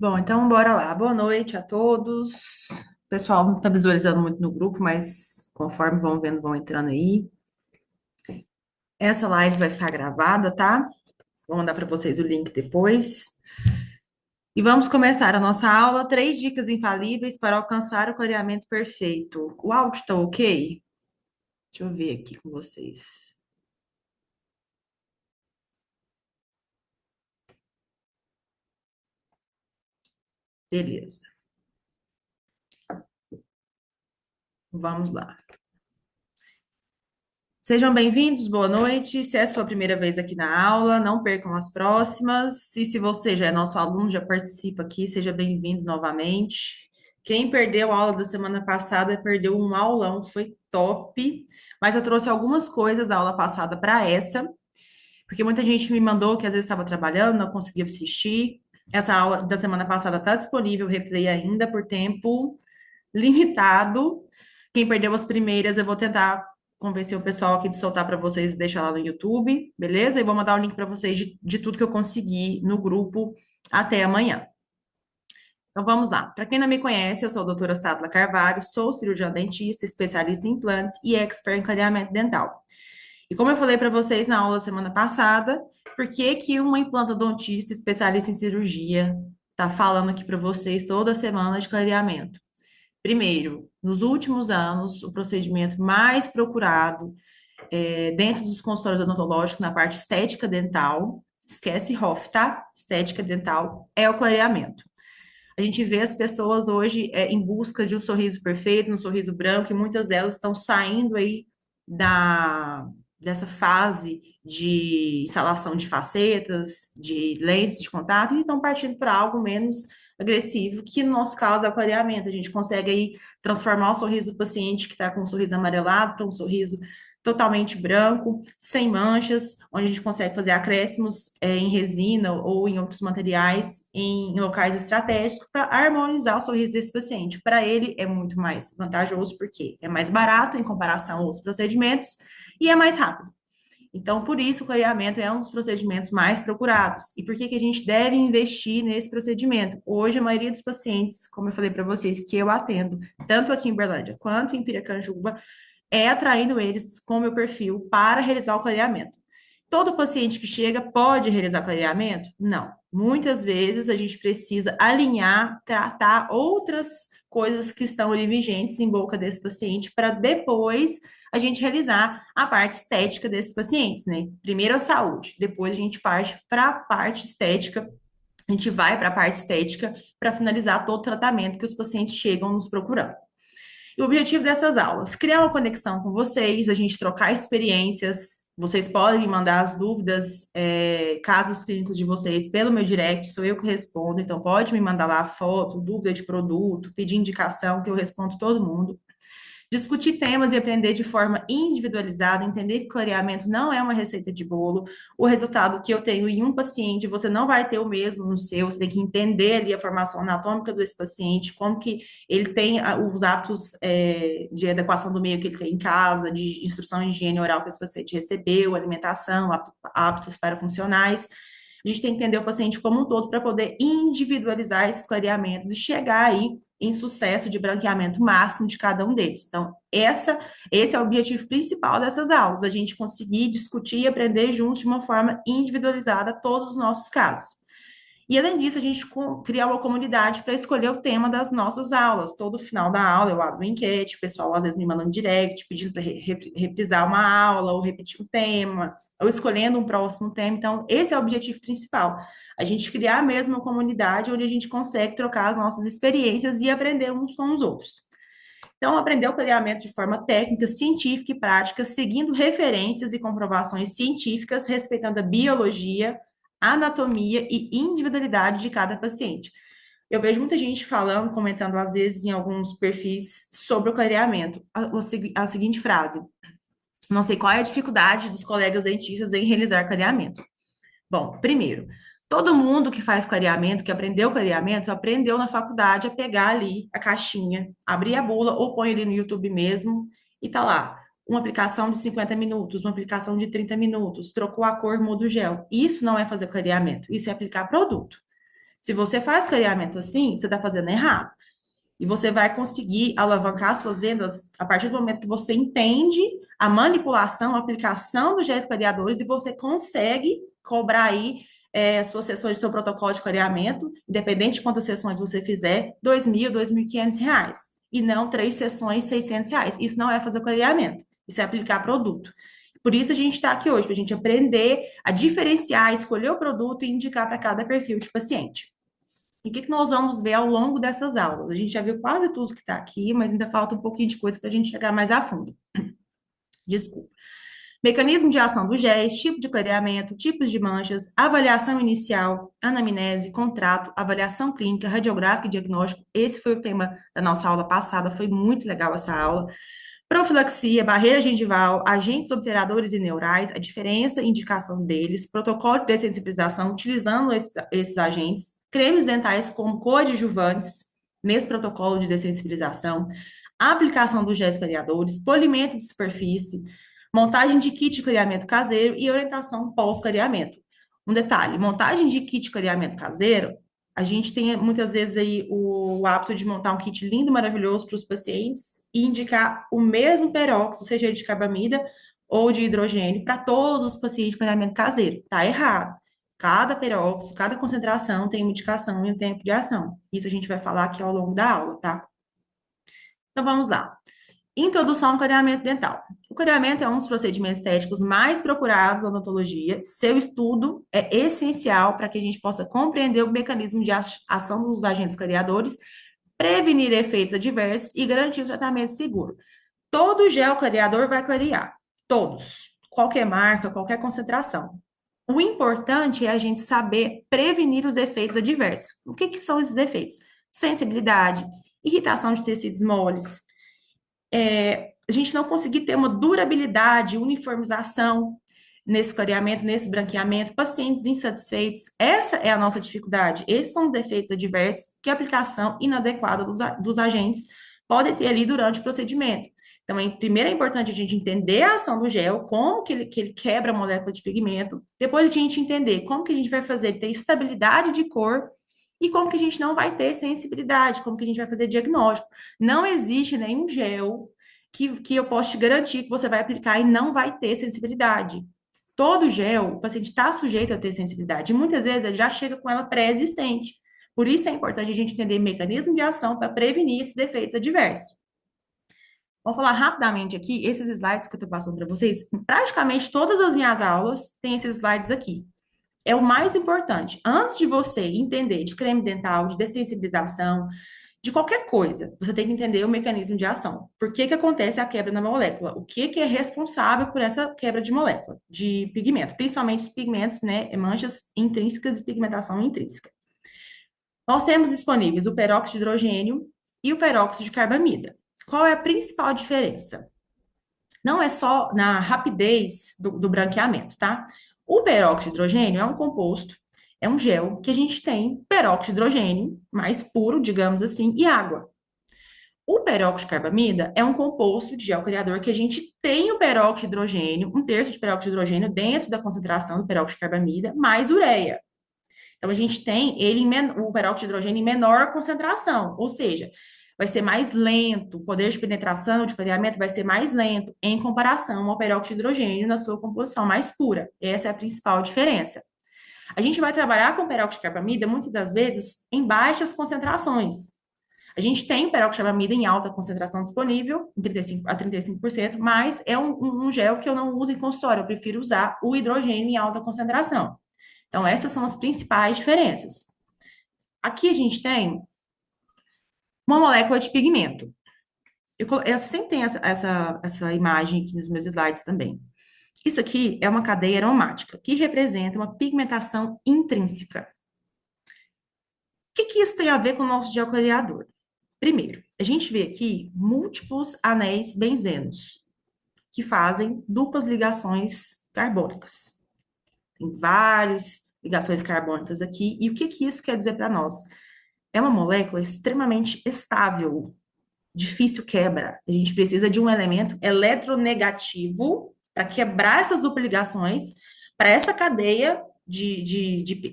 Bom, então bora lá. Boa noite a todos. O pessoal não está visualizando muito no grupo, mas conforme vão vendo, vão entrando aí. Essa live vai ficar gravada, tá? Vou mandar para vocês o link depois. E vamos começar a nossa aula. Três dicas infalíveis para alcançar o clareamento perfeito. O áudio tá ok? Deixa eu ver aqui com vocês. Beleza. Vamos lá. Sejam bem-vindos, boa noite. Se é a sua primeira vez aqui na aula, não percam as próximas. E se você já é nosso aluno, já participa aqui, seja bem-vindo novamente. Quem perdeu a aula da semana passada, perdeu um aulão, foi top. Mas eu trouxe algumas coisas da aula passada para essa, porque muita gente me mandou que às vezes estava trabalhando, não conseguia assistir. Essa aula da semana passada está disponível, replay ainda por tempo limitado. Quem perdeu as primeiras, eu vou tentar convencer o pessoal aqui de soltar para vocês e deixar lá no YouTube, beleza? E vou mandar o link para vocês de tudo que eu consegui no grupo até amanhã. Então vamos lá. Para quem não me conhece, eu sou a doutora Sádila Carvalho, sou cirurgiã dentista, especialista em implantes e expert em clareamento dental. E como eu falei para vocês na aula semana passada, por que que uma implantodontista especialista em cirurgia está falando aqui para vocês toda semana de clareamento? Primeiro, nos últimos anos, o procedimento mais procurado dentro dos consultórios odontológicos na parte estética dental, esquece HOF, tá? Estética dental é o clareamento. A gente vê as pessoas hoje em busca de um sorriso perfeito, um sorriso branco, e muitas delas estão saindo aí da, dessa fase de instalação de facetas, de lentes de contato, e estão partindo para algo menos agressivo, que no nosso caso é o clareamento. A gente consegue aí transformar o sorriso do paciente que está com um sorriso amarelado para um sorriso totalmente branco, sem manchas, onde a gente consegue fazer acréscimos em resina ou em outros materiais em locais estratégicos para harmonizar o sorriso desse paciente. Para ele é muito mais vantajoso porque é mais barato em comparação a outros procedimentos e é mais rápido. Então, por isso, o clareamento é um dos procedimentos mais procurados. E por que que a gente deve investir nesse procedimento? Hoje, a maioria dos pacientes, como eu falei para vocês, que eu atendo, tanto aqui em Berlândia quanto em Piracanjuba, atraindo eles com o meu perfil para realizar o clareamento. Todo paciente que chega pode realizar clareamento? Não. Muitas vezes a gente precisa alinhar, tratar outras coisas que estão ali vigentes em boca desse paciente para depois a gente realizar a parte estética desses pacientes, né? Primeiro a saúde, depois a gente parte para a parte estética, a gente vai para a parte estética para finalizar todo o tratamento que os pacientes chegam nos procurando. E o objetivo dessas aulas, criar uma conexão com vocês, a gente trocar experiências. Vocês podem me mandar as dúvidas, casos clínicos de vocês pelo meu direct, sou eu que respondo. Então, pode me mandar lá foto, dúvida de produto, pedir indicação, que eu respondo todo mundo. Discutir temas e aprender de forma individualizada, entender que clareamento não é uma receita de bolo. O resultado que eu tenho em um paciente, você não vai ter o mesmo no seu, você tem que entender ali a formação anatômica desse paciente, como que ele tem os hábitos de adequação do meio que ele tem em casa, de instrução de higiene oral que esse paciente recebeu, alimentação, hábitos parafuncionais. A gente tem que entender o paciente como um todo para poder individualizar esses clareamentos e chegar aí em sucesso de branqueamento máximo de cada um deles. Então, esse é o objetivo principal dessas aulas, a gente conseguir discutir e aprender juntos de uma forma individualizada todos os nossos casos. E além disso, a gente criar uma comunidade para escolher o tema das nossas aulas. Todo final da aula eu abro uma enquete, o pessoal às vezes me manda um direct pedindo para reprisar uma aula, ou repetir um tema, ou escolhendo um próximo tema. Então, esse é o objetivo principal. A gente criar mesmo uma comunidade onde a gente consegue trocar as nossas experiências e aprender uns com os outros. Então, aprender o clareamento de forma técnica, científica e prática, seguindo referências e comprovações científicas, respeitando a biologia, anatomia e individualidade de cada paciente. Eu vejo muita gente falando, comentando às vezes em alguns perfis sobre o clareamento. A seguinte frase: não sei qual é a dificuldade dos colegas dentistas em realizar clareamento. Bom, primeiro, todo mundo que faz clareamento, que aprendeu clareamento, aprendeu na faculdade a pegar ali a caixinha, abrir a bula ou põe ali no YouTube mesmo e tá lá. Uma aplicação de 50 minutos, uma aplicação de 30 minutos, trocou a cor, muda o gel. Isso não é fazer clareamento, isso é aplicar produto. Se você faz clareamento assim, você está fazendo errado. E você vai conseguir alavancar suas vendas a partir do momento que você entende a manipulação, a aplicação dos gestos clareadores e você consegue cobrar aí suas sessões de seu protocolo de clareamento, independente de quantas sessões você fizer, R$ 2.000, R$ 2.500. E não 3 sessões, R$ 600. Isso não é fazer clareamento, isso é aplicar produto. Por isso a gente está aqui hoje, para a gente aprender a diferenciar, escolher o produto e indicar para cada perfil de paciente. E o que que nós vamos ver ao longo dessas aulas? A gente já viu quase tudo que está aqui, mas ainda falta um pouquinho de coisa para a gente chegar mais a fundo. Desculpa. Mecanismo de ação do GES, tipo de clareamento, tipos de manchas, avaliação inicial, anamnese, contrato, avaliação clínica, radiográfica e diagnóstico. Esse foi o tema da nossa aula passada, foi muito legal essa aula. Profilaxia, barreira gengival, agentes obturadores e neurais, a diferença e indicação deles, protocolo de dessensibilização utilizando esses agentes, cremes dentais como coadjuvantes, nesse protocolo de dessensibilização, aplicação dos gés clareadores, polimento de superfície, montagem de kit de clareamento caseiro e orientação pós-clareamento. Um detalhe, montagem de kit de clareamento caseiro, a gente tem muitas vezes aí o hábito de montar um kit lindo, maravilhoso para os pacientes e indicar o mesmo peróxido, seja ele de carbamida ou de hidrogênio, para todos os pacientes de clareamento caseiro. Tá errado. Cada peróxido, cada concentração tem uma indicação e um tempo de ação. Isso a gente vai falar aqui ao longo da aula, tá? Então vamos lá. Introdução ao clareamento dental. O clareamento é um dos procedimentos estéticos mais procurados na odontologia. Seu estudo é essencial para que a gente possa compreender o mecanismo de ação dos agentes clareadores, prevenir efeitos adversos e garantir o tratamento seguro. Todo gel clareador vai clarear. Todos. Qualquer marca, qualquer concentração. O importante é a gente saber prevenir os efeitos adversos. O que que são esses efeitos? Sensibilidade, irritação de tecidos moles, a gente não conseguir ter uma durabilidade, uniformização nesse clareamento, nesse branqueamento, pacientes insatisfeitos. Essa é a nossa dificuldade. Esses são os efeitos adversos que a aplicação inadequada dos agentes podem ter ali durante o procedimento. Então, primeiro é importante a gente entender a ação do gel, como que ele quebra a molécula de pigmento, depois a gente entender como que a gente vai fazer ter estabilidade de cor e como que a gente não vai ter sensibilidade, como que a gente vai fazer diagnóstico. Não existe nenhum gel que eu posso te garantir que você vai aplicar e não vai ter sensibilidade. Todo gel, o paciente está sujeito a ter sensibilidade, e muitas vezes ele já chega com ela pré-existente. Por isso é importante a gente entender mecanismo de ação para prevenir esses efeitos adversos. Vou falar rapidamente aqui, esses slides que eu estou passando para vocês, praticamente todas as minhas aulas têm esses slides aqui. É o mais importante. Antes de você entender de creme dental, de dessensibilização, de qualquer coisa, você tem que entender o mecanismo de ação. Por que que acontece a quebra na molécula? O que que é responsável por essa quebra de molécula, de pigmento? Principalmente os pigmentos, né? Manchas intrínsecas e pigmentação intrínseca. Nós temos disponíveis o peróxido de hidrogênio e o peróxido de carbamida. Qual é a principal diferença? Não é só na rapidez do branqueamento, tá? O peróxido de hidrogênio é um composto, é um gel que a gente tem peróxido de hidrogênio, mais puro, digamos assim, e água. O peróxido de carbamida é um composto de gel criador que a gente tem o peróxido de hidrogênio, um terço de peróxido de hidrogênio dentro da concentração do peróxido de carbamida, mais ureia. Então, a gente tem o peróxido de hidrogênio em menor concentração, ou seja, vai ser mais lento, o poder de penetração, de clareamento vai ser mais lento em comparação ao peróxido de hidrogênio na sua composição mais pura. Essa é a principal diferença. A gente vai trabalhar com peróxido de carbamida muitas das vezes em baixas concentrações. A gente tem peróxido de carbamida em alta concentração disponível, em 35 a 35%, mas é um gel que eu não uso em consultório, eu prefiro usar o hidrogênio em alta concentração. Então, essas são as principais diferenças. Aqui a gente tem uma molécula de pigmento. Eu sempre tenho essa imagem aqui nos meus slides também. Isso aqui é uma cadeia aromática, que representa uma pigmentação intrínseca. O que que isso tem a ver com o nosso gel clareador? Primeiro, a gente vê aqui múltiplos anéis benzenos, que fazem duplas ligações carbônicas. Tem várias ligações carbônicas aqui. E o que que isso quer dizer para nós? É uma molécula extremamente estável, difícil quebra. A gente precisa de um elemento eletronegativo para quebrar essas duplas ligações, para essa cadeia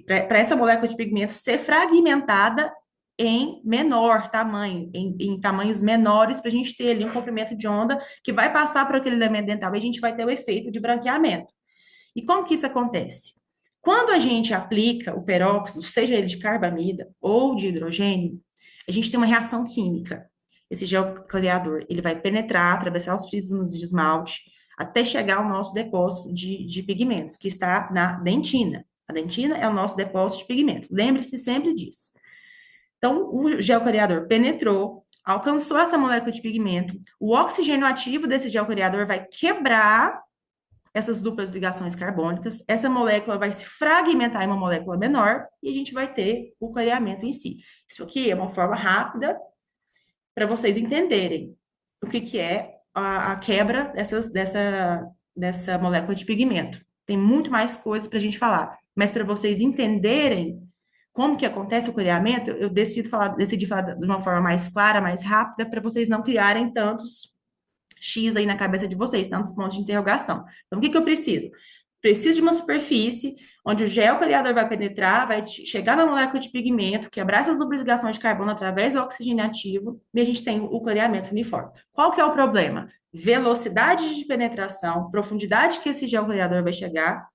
para essa molécula de pigmento ser fragmentada em menor tamanho, em tamanhos menores, para a gente ter ali um comprimento de onda que vai passar por aquele elemento dental e a gente vai ter o efeito de branqueamento. E como que isso acontece? Quando a gente aplica o peróxido, seja ele de carbamida ou de hidrogênio, a gente tem uma reação química. Esse gel clareador, ele vai penetrar, atravessar os prismas de esmalte, até chegar ao nosso depósito de pigmentos, que está na dentina. A dentina é o nosso depósito de pigmento. Lembre-se sempre disso. Então, o gel clareador penetrou, alcançou essa molécula de pigmento, o oxigênio ativo desse gel clareador vai quebrar essas duplas ligações carbônicas, essa molécula vai se fragmentar em uma molécula menor e a gente vai ter o clareamento em si. Isso aqui é uma forma rápida para vocês entenderem o que, que é a quebra dessa molécula de pigmento. Tem muito mais coisas para a gente falar, mas para vocês entenderem como que acontece o clareamento, eu decidi falar de uma forma mais clara, mais rápida, para vocês não criarem tantos X aí na cabeça de vocês, tantos pontos de interrogação. Então, o que que eu preciso? Preciso de uma superfície onde o gel clareador vai penetrar, vai chegar na molécula de pigmento, quebrar essas ligações de carbono através do oxigênio ativo, e a gente tem o clareamento uniforme. Qual que é o problema? Velocidade de penetração, profundidade que esse gel clareador vai chegar,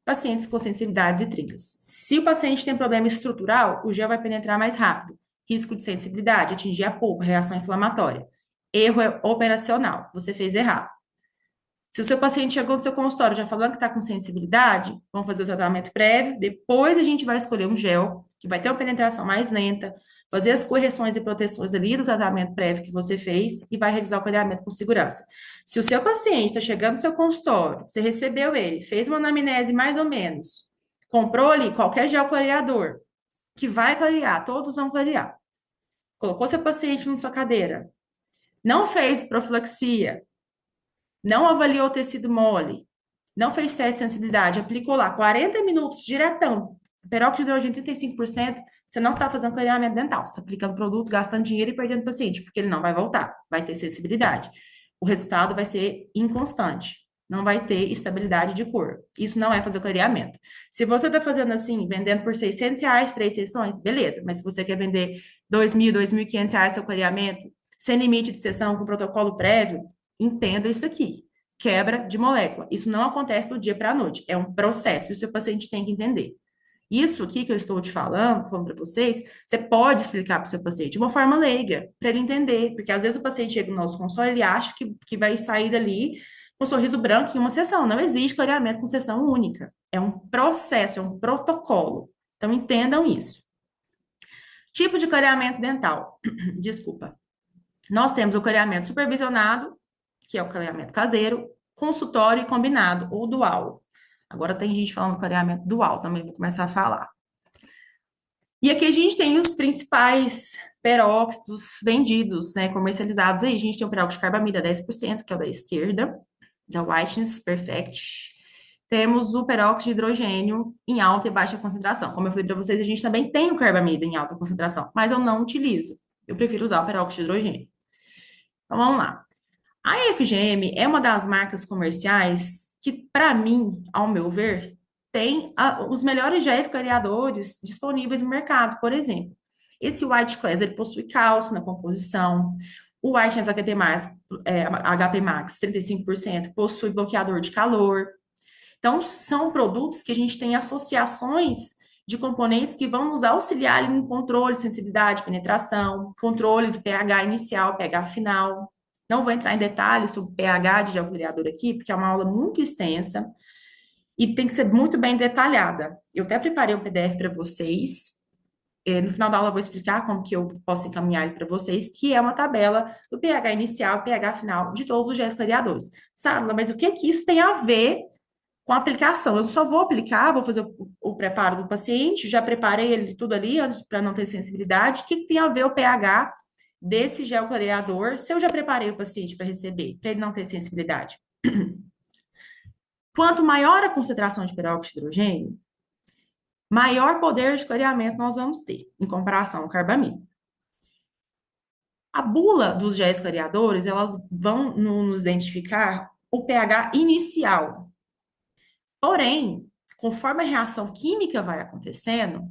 pacientes com sensibilidades e trincas. Se o paciente tem problema estrutural, o gel vai penetrar mais rápido. Risco de sensibilidade, atingir a polpa, reação inflamatória. Erro operacional, você fez errado. Se o seu paciente chegou no seu consultório já falando que está com sensibilidade, vamos fazer o tratamento prévio, depois a gente vai escolher um gel que vai ter uma penetração mais lenta, fazer as correções e proteções ali do tratamento prévio que você fez e vai realizar o clareamento com segurança. Se o seu paciente está chegando no seu consultório, você recebeu ele, fez uma anamnese mais ou menos, comprou ali qualquer gel clareador, que vai clarear, todos vão clarear. Colocou seu paciente na sua cadeira, não fez profilaxia, não avaliou o tecido mole, não fez teste de sensibilidade, aplicou lá 40 minutos diretão, peróxido de hidrogênio 35%, você não está fazendo clareamento dental, você está aplicando produto, gastando dinheiro e perdendo paciente, porque ele não vai voltar, vai ter sensibilidade. O resultado vai ser inconstante, não vai ter estabilidade de cor. Isso não é fazer clareamento. Se você está fazendo assim, vendendo por R$ 600, 3 sessões, beleza, mas se você quer vender R$ 2.000, R$ 2.500 seu clareamento, sem limite de sessão, com protocolo prévio, entenda isso aqui. Quebra de molécula. Isso não acontece do dia para a noite. É um processo e o seu paciente tem que entender. Isso aqui que eu estou te falando para vocês, você pode explicar para o seu paciente de uma forma leiga, para ele entender. Porque às vezes o paciente chega no nosso consultório, ele acha que vai sair dali com um sorriso branco em uma sessão. Não existe clareamento com sessão única. É um processo, é um protocolo. Então entendam isso. Tipo de clareamento dental. Desculpa. Nós temos o clareamento supervisionado, que é o clareamento caseiro, consultório e combinado, ou dual. Agora tem gente falando clareamento dual, também vou começar a falar. E aqui a gente tem os principais peróxidos vendidos, né, comercializados aí. A gente tem o peróxido de carbamida 10%, que é o da esquerda, da Whiteness Perfect. Temos o peróxido de hidrogênio em alta e baixa concentração. Como eu falei para vocês, a gente também tem o carbamida em alta concentração, mas eu não utilizo. Eu prefiro usar o peróxido de hidrogênio. Então vamos lá. A FGM é uma das marcas comerciais que, para mim, ao meu ver, tem os melhores géis clareadores disponíveis no mercado. Por exemplo, esse White Class, ele possui cálcio na composição. O Whiteness HP Max 35% possui bloqueador de calor. Então, são produtos que a gente tem associações de componentes que vão nos auxiliar ali no controle de sensibilidade, penetração, controle do pH inicial, pH final. Não vou entrar em detalhes sobre pH de geocliador aqui, porque é uma aula muito extensa e tem que ser muito bem detalhada. Eu até preparei um PDF para vocês. No final da aula eu vou explicar como que eu posso encaminhar ele para vocês, que é uma tabela do pH inicial, pH final de todos os geocliadores. Sandra, mas o que que isso tem a ver com a aplicação? Eu só vou aplicar, vou fazer o preparo do paciente, já preparei ele tudo ali antes para não ter sensibilidade. O que que tem a ver o pH desse gel clareador, se eu já preparei o paciente para receber, para ele não ter sensibilidade? Quanto maior a concentração de peróxido de hidrogênio, maior poder de clareamento nós vamos ter, em comparação ao carbamida. A bula dos géis clareadores, elas vão nos identificar o pH inicial. Porém, conforme a reação química vai acontecendo,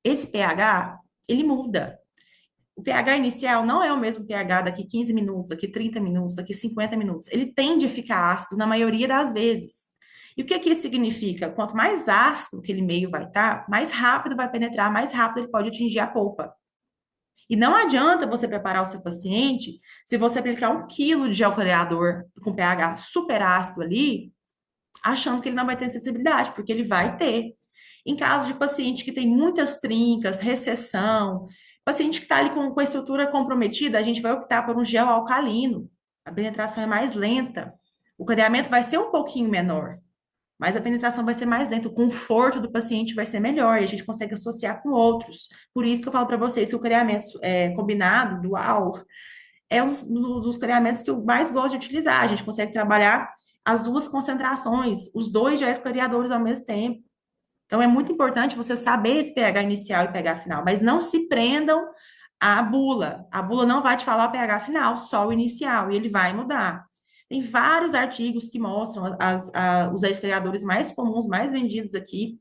esse pH, ele muda. O pH inicial não é o mesmo pH daqui 15 minutos, daqui 30 minutos, daqui 50 minutos. Ele tende a ficar ácido na maioria das vezes. E o que que isso significa? Quanto mais ácido aquele meio vai estar, mais rápido vai penetrar, mais rápido ele pode atingir a polpa. E não adianta você preparar o seu paciente se você aplicar 1 quilo de gel clareador com pH super ácido ali, achando que ele não vai ter sensibilidade, porque ele vai ter. Em caso de paciente que tem muitas trincas, recessão, paciente que está ali com a estrutura comprometida, a gente vai optar por um gel alcalino. A penetração é mais lenta. O clareamento vai ser um pouquinho menor, mas a penetração vai ser mais lenta, o conforto do paciente vai ser melhor e a gente consegue associar com outros. Por isso que eu falo para vocês que o clareamento combinado, dual, é um dos clareamentos que eu mais gosto de utilizar. A gente consegue trabalhar as duas concentrações, os dois géis clareadores ao mesmo tempo. Então, é muito importante você saber esse pH inicial e pH final, mas não se prendam à bula. A bula não vai te falar o pH final, só o inicial, e ele vai mudar. Tem vários artigos que mostram os ex-criadores mais comuns, mais vendidos aqui,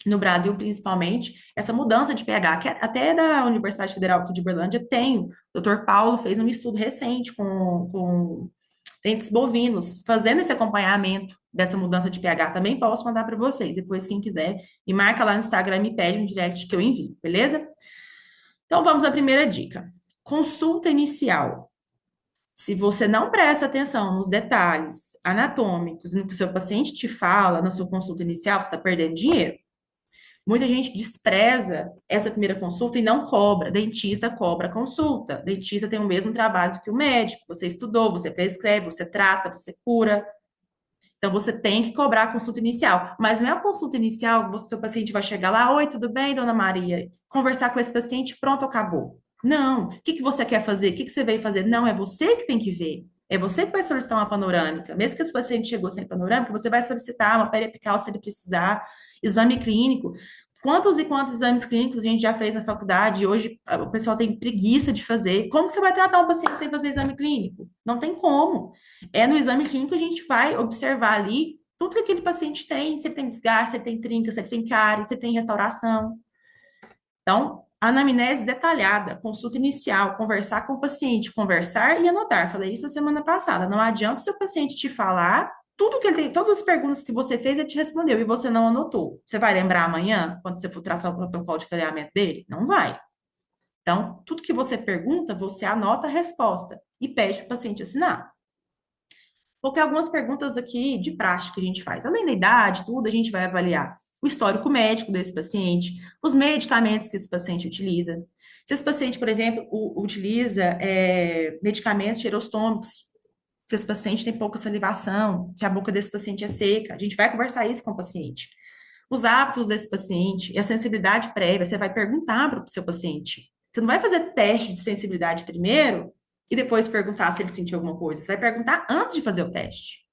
no Brasil principalmente, essa mudança de pH, que até da Universidade Federal aqui de Uberlândia tem, o Dr. Paulo fez um estudo recente com dentes bovinos, fazendo esse acompanhamento dessa mudança de pH. Também posso mandar para vocês, depois quem quiser, me marca lá no Instagram, me pede um direct que eu envio, beleza? Então vamos à primeira dica. Consulta inicial. Se você não presta atenção nos detalhes anatômicos no que o seu paciente te fala na sua consulta inicial, você está perdendo dinheiro. Muita gente despreza essa primeira consulta e não cobra. Dentista cobra consulta. Dentista tem o mesmo trabalho que o médico. Você estudou, você prescreve, você trata, você cura. Então, você tem que cobrar a consulta inicial. Mas não é a consulta inicial que o seu paciente vai chegar lá, oi, tudo bem, dona Maria? Conversar com esse paciente, pronto, acabou. Não. O que que você quer fazer? O que que você veio fazer? Não, é você que tem que ver. É você que vai solicitar uma panorâmica. Mesmo que esse paciente chegou sem panorâmica, você vai solicitar uma periapical se ele precisar, exame clínico. Quantos e quantos exames clínicos a gente já fez na faculdade e hoje o pessoal tem preguiça de fazer? Como que você vai tratar um paciente sem fazer exame clínico? Não tem como. É no exame clínico que a gente vai observar ali tudo que aquele paciente tem, se ele tem desgaste, se ele tem trinca, se ele tem cárie, se ele tem restauração. Então, anamnese detalhada, consulta inicial, conversar com o paciente, conversar e anotar. Falei isso na semana passada. Não adianta o seu paciente te falar tudo que ele tem, todas as perguntas que você fez, ele te respondeu e você não anotou. Você vai lembrar amanhã, quando você for traçar o protocolo de clareamento dele? Não vai. Então, tudo que você pergunta, você anota a resposta e pede para o paciente assinar. Porque algumas perguntas aqui de prática que a gente faz. Além da idade, tudo, a gente vai avaliar o histórico médico desse paciente, os medicamentos que esse paciente utiliza. Se esse paciente, por exemplo, utiliza medicamentos xerostômicos, se esse paciente tem pouca salivação, se a boca desse paciente é seca, a gente vai conversar isso com o paciente. Os hábitos desse paciente e a sensibilidade prévia, você vai perguntar para o seu paciente. Você não vai fazer teste de sensibilidade primeiro e depois perguntar se ele sentiu alguma coisa. Você vai perguntar antes de fazer o teste,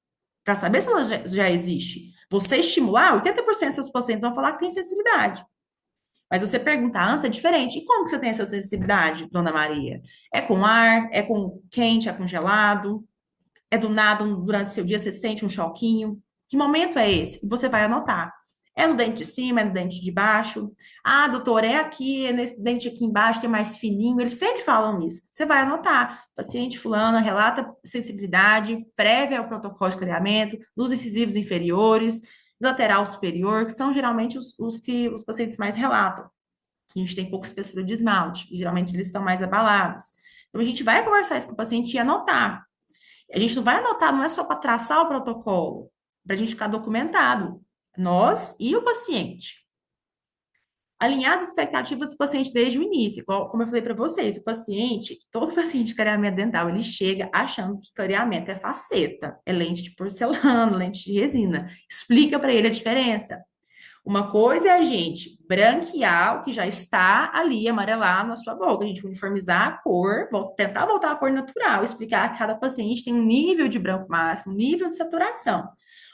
para saber se ela já existe. Você estimular, 80% dos seus pacientes vão falar que tem sensibilidade. Mas você perguntar antes é diferente. E como que você tem essa sensibilidade, dona Maria? É com ar? É com quente? É com gelado? É do nada, durante o seu dia, você sente um choquinho? Que momento é esse? Você vai anotar. É no dente de cima, é no dente de baixo. Ah, doutor, é aqui, é nesse dente aqui embaixo que é mais fininho. Eles sempre falam isso. Você vai anotar. Paciente fulana relata sensibilidade prévia ao protocolo de clareamento, dos incisivos inferiores, lateral superior, que são geralmente os que os pacientes mais relatam. A gente tem pouca espessura de esmalte, e geralmente eles estão mais abalados. Então, a gente vai conversar isso com o paciente e anotar. A gente não vai anotar, não é só para traçar o protocolo, para a gente ficar documentado, nós e o paciente. Alinhar as expectativas do paciente desde o início, como eu falei para vocês, o paciente, todo paciente de clareamento dental, ele chega achando que clareamento é faceta, é lente de porcelana, lente de resina. Explica para ele a diferença. Uma coisa é a gente branquear o que já está ali, amarelar na sua boca, a gente uniformizar a cor, tentar voltar à cor natural, explicar que cada paciente tem um nível de branco máximo, um nível de saturação.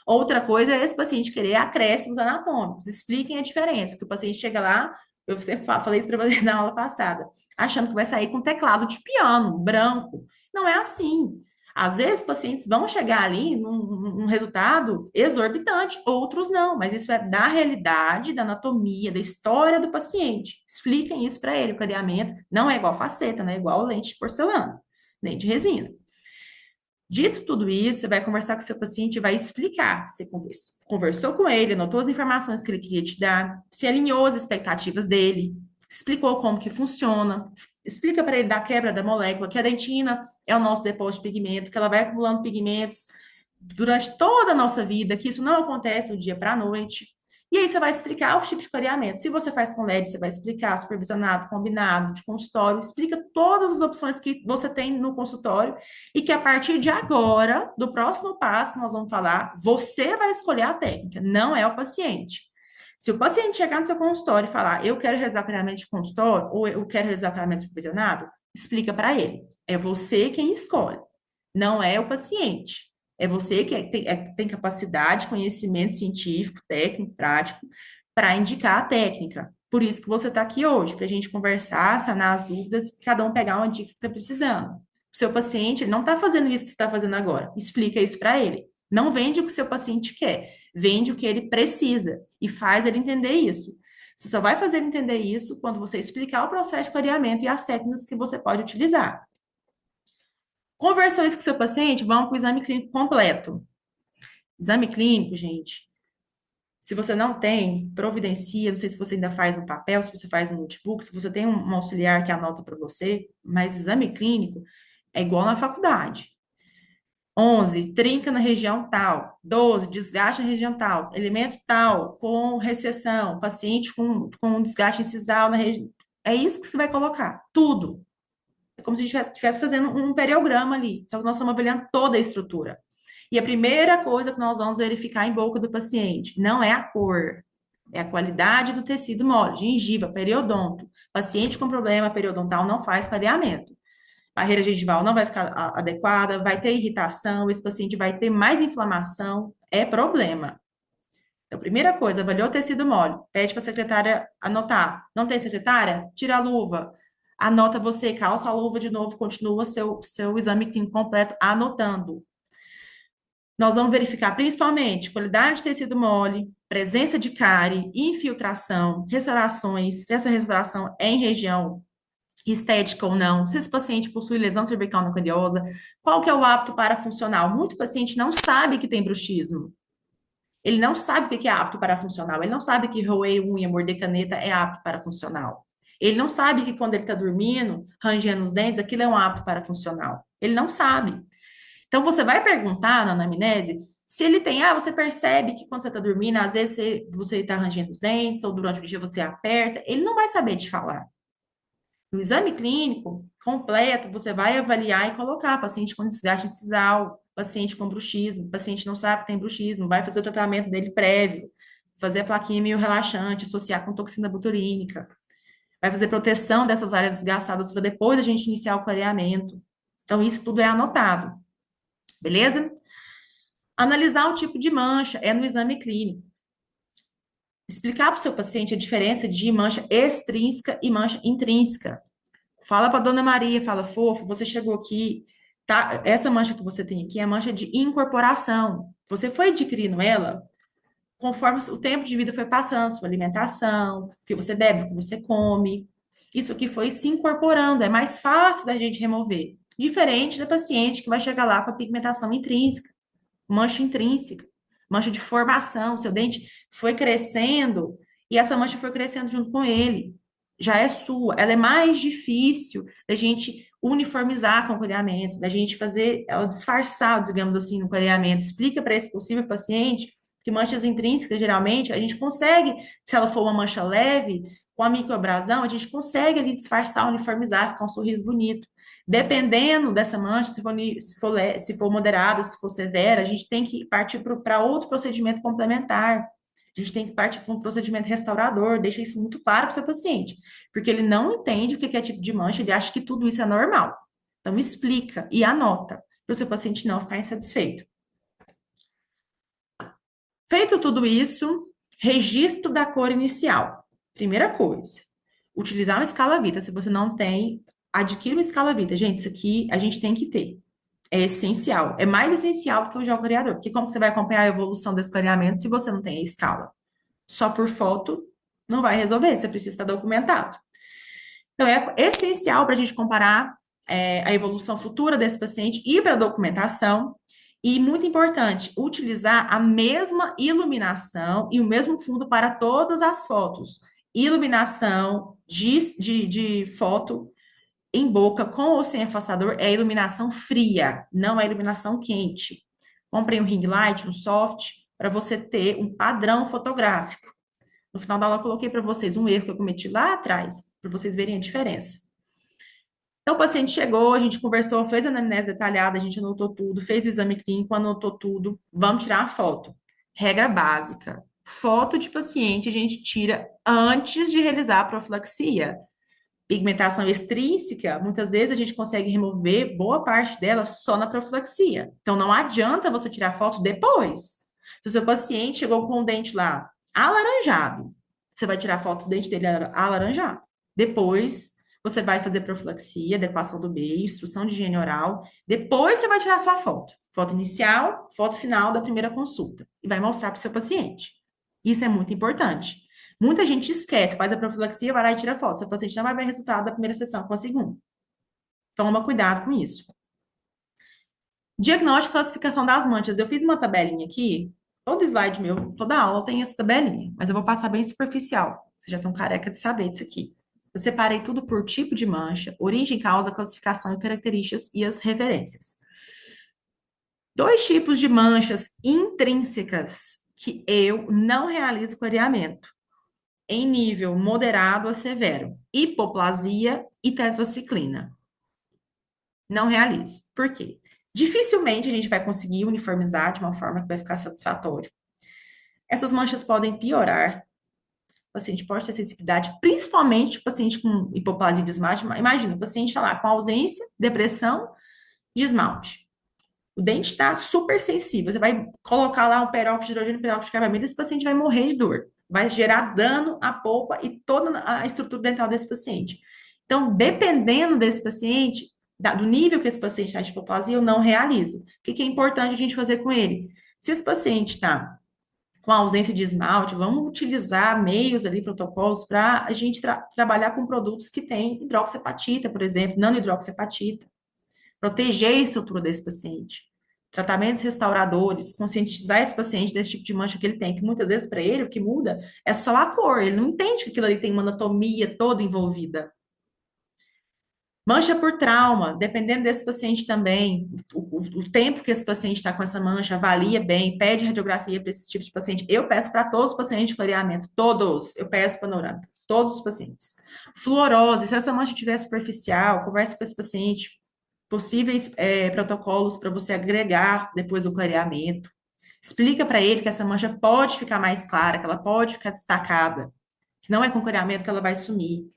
Outra coisa é esse paciente querer acréscimos anatômicos, expliquem a diferença, porque o paciente chega lá, eu sempre falei isso para vocês na aula passada, achando que vai sair com teclado de piano, branco. Não é assim. Às vezes, pacientes vão chegar ali num resultado exorbitante, outros não, mas isso é da realidade, da anatomia, da história do paciente. Expliquem isso para ele. O clareamento não é igual faceta, não é igual lente de porcelana, nem de resina. Dito tudo isso, você vai conversar com o seu paciente e vai explicar. Você conversou com ele, anotou as informações que ele queria te dar, se alinhou as expectativas dele, explicou como que funciona, explica para ele da quebra da molécula, que a dentina é o nosso depósito de pigmento, que ela vai acumulando pigmentos durante toda a nossa vida, que isso não acontece do dia para a noite. E aí você vai explicar os tipos de clareamento. Se você faz com LED, você vai explicar supervisionado, combinado, de consultório, explica todas as opções que você tem no consultório e que a partir de agora, do próximo passo que nós vamos falar, você vai escolher a técnica, não é o paciente. Se o paciente chegar no seu consultório e falar, eu quero realizar clareamento de consultório ou eu quero realizar clareamento supervisionado, explica para ele. É você quem escolhe, não é o paciente. É você que tem capacidade, conhecimento científico, técnico, prático, para indicar a técnica. Por isso que você está aqui hoje, para a gente conversar, sanar as dúvidas, cada um pegar uma dica que está precisando. O seu paciente, ele não está fazendo isso que você está fazendo agora. Explica isso para ele. Não vende o que o seu paciente quer, vende o que ele precisa e faz ele entender isso. Você só vai fazer ele entender isso quando você explicar o processo de clareamento e as técnicas que você pode utilizar. Conversou isso com o seu paciente? Vamos para o exame clínico completo. Exame clínico, gente, se você não tem, providencia, não sei se você ainda faz no papel, se você faz no notebook, se você tem um auxiliar que anota para você, mas exame clínico é igual na faculdade. 11, trinca na região tal. 12, desgaste na região tal. Elemento tal, com recessão. Paciente com desgaste incisal na região. É isso que você vai colocar. Tudo. É como se a gente estivesse fazendo um periograma ali. Só que nós estamos avaliando toda a estrutura. E a primeira coisa que nós vamos verificar em boca do paciente não é a cor, é a qualidade do tecido mole, gengiva, periodonto. Paciente com problema periodontal não faz clareamento. Barreira gengival não vai ficar adequada, vai ter irritação, esse paciente vai ter mais inflamação, é problema. Então, primeira coisa, avaliou o tecido mole, pede para a secretária anotar. Não tem secretária? Tira a luva. Anota você, calça a luva de novo, continua seu exame clínico completo anotando. Nós vamos verificar principalmente qualidade de tecido mole, presença de cárie, infiltração, restaurações, se essa restauração é em região estética ou não, se esse paciente possui lesão cervical não candiosa, qual que é o apto parafuncional. Muito paciente não sabe que tem bruxismo. Ele não sabe o que é apto parafuncional. Ele não sabe que roer unha, morder caneta é apto parafuncional. Ele não sabe que quando ele está dormindo, rangendo os dentes, aquilo é um apto parafuncional. Ele não sabe. Então, você vai perguntar na anamnese se ele tem, você percebe que quando você está dormindo, às vezes você está rangendo os dentes, ou durante o dia você aperta, ele não vai saber te falar. No exame clínico completo, você vai avaliar e colocar paciente com desgaste incisal, paciente com bruxismo, paciente não sabe que tem bruxismo, vai fazer o tratamento dele prévio, fazer a plaquinha meio relaxante, associar com toxina botulínica, vai fazer proteção dessas áreas desgastadas para depois a gente iniciar o clareamento. Então, isso tudo é anotado, beleza? Analisar o tipo de mancha é no exame clínico. Explicar para o seu paciente a diferença de mancha extrínseca e mancha intrínseca. Fala para Dona Maria, fala, fofo, você chegou aqui, tá? Essa mancha que você tem aqui é a mancha de incorporação. Você foi adquirindo ela conforme o tempo de vida foi passando, sua alimentação, o que você bebe, o que você come. Isso aqui foi se incorporando, é mais fácil da gente remover. Diferente da paciente que vai chegar lá com a pigmentação intrínseca, mancha intrínseca, mancha de formação. Seu dente foi crescendo e essa mancha foi crescendo junto com ele. Já é sua. Ela é mais difícil da gente uniformizar com o clareamento, da gente fazer ela disfarçar, digamos assim, no clareamento. Explica para esse possível paciente que manchas intrínsecas, geralmente, a gente consegue, se ela for uma mancha leve, com a microabrasão, a gente consegue ali disfarçar, uniformizar, ficar um sorriso bonito. Dependendo dessa mancha, se for moderada, se for severa, a gente tem que partir para outro procedimento complementar. A gente tem que partir para um procedimento restaurador, deixa isso muito claro para o seu paciente, porque ele não entende o que é tipo de mancha, ele acha que tudo isso é normal. Então, explica e anota, para o seu paciente não ficar insatisfeito. Feito tudo isso, registro da cor inicial. Primeira coisa, utilizar uma escala Vita. Se você não tem, adquira uma escala Vita. Gente, isso aqui a gente tem que ter. É essencial. É mais essencial do que o geoclareador, porque como que você vai acompanhar a evolução desse clareamento se você não tem a escala? Só por foto não vai resolver, você precisa estar documentado. Então, é essencial para a gente comparar a evolução futura desse paciente e para a documentação. E muito importante, utilizar a mesma iluminação e o mesmo fundo para todas as fotos. Iluminação de foto em boca com ou sem afastador é iluminação fria, não é iluminação quente. Comprei um ring light, um soft, para você ter um padrão fotográfico. No final da aula, eu coloquei para vocês um erro que eu cometi lá atrás, para vocês verem a diferença. Então, o paciente chegou, a gente conversou, fez a anamnese detalhada, a gente anotou tudo, fez o exame clínico, anotou tudo. Vamos tirar a foto. Regra básica: foto de paciente a gente tira antes de realizar a profilaxia. Pigmentação extrínseca, muitas vezes a gente consegue remover boa parte dela só na profilaxia. Então, não adianta você tirar foto depois. Se o seu paciente chegou com o dente lá alaranjado, você vai tirar foto do dente dele alaranjado. Depois, você vai fazer profilaxia, adequação do meio, instrução de higiene oral. Depois, você vai tirar sua foto. Foto inicial, foto final da primeira consulta. E vai mostrar para o seu paciente. Isso é muito importante. Muita gente esquece, faz a profilaxia, vai lá e tira foto. Seu paciente não vai ver resultado da primeira sessão com a segunda. Toma cuidado com isso. Diagnóstico e classificação das manchas. Eu fiz uma tabelinha aqui. Todo slide meu, toda aula tem essa tabelinha, mas eu vou passar bem superficial. Vocês já estão careca de saber disso aqui. Eu separei tudo por tipo de mancha, origem, causa, classificação e características e as referências. Dois tipos de manchas intrínsecas que eu não realizo clareamento em nível moderado a severo: hipoplasia e tetraciclina. Não realizo. Por quê? Dificilmente a gente vai conseguir uniformizar de uma forma que vai ficar satisfatória. Essas manchas podem piorar. O paciente pode ter sensibilidade, principalmente o paciente com hipoplasia de esmalte. Imagina, o paciente está lá com ausência, depressão de esmalte. O dente está super sensível. Você vai colocar lá um peróxido de hidrogênio, peróxido de carbamida, esse paciente vai morrer de dor. Vai gerar dano à polpa e toda a estrutura dental desse paciente. Então, dependendo desse paciente, do nível que esse paciente está de hipoplasia, eu não realizo. O que é importante a gente fazer com ele? Se esse paciente está com ausência de esmalte, vamos utilizar meios ali, protocolos, para a gente trabalhar com produtos que têm hidroxiapatita, por exemplo, nano-hidroxiapatita. Proteger a estrutura desse paciente. Tratamentos restauradores, conscientizar esse paciente desse tipo de mancha que ele tem, que muitas vezes para ele o que muda é só a cor, ele não entende que aquilo ali tem uma anatomia toda envolvida. Mancha por trauma, dependendo desse paciente também, o tempo que esse paciente está com essa mancha, avalia bem, pede radiografia para esse tipo de paciente. Eu peço para todos os pacientes de clareamento, todos, eu peço panorâmica, todos os pacientes. Fluorose, se essa mancha estiver superficial, converse com esse paciente, possíveis protocolos para você agregar depois do clareamento. Explica para ele que essa mancha pode ficar mais clara, que ela pode ficar destacada, que não é com clareamento que ela vai sumir.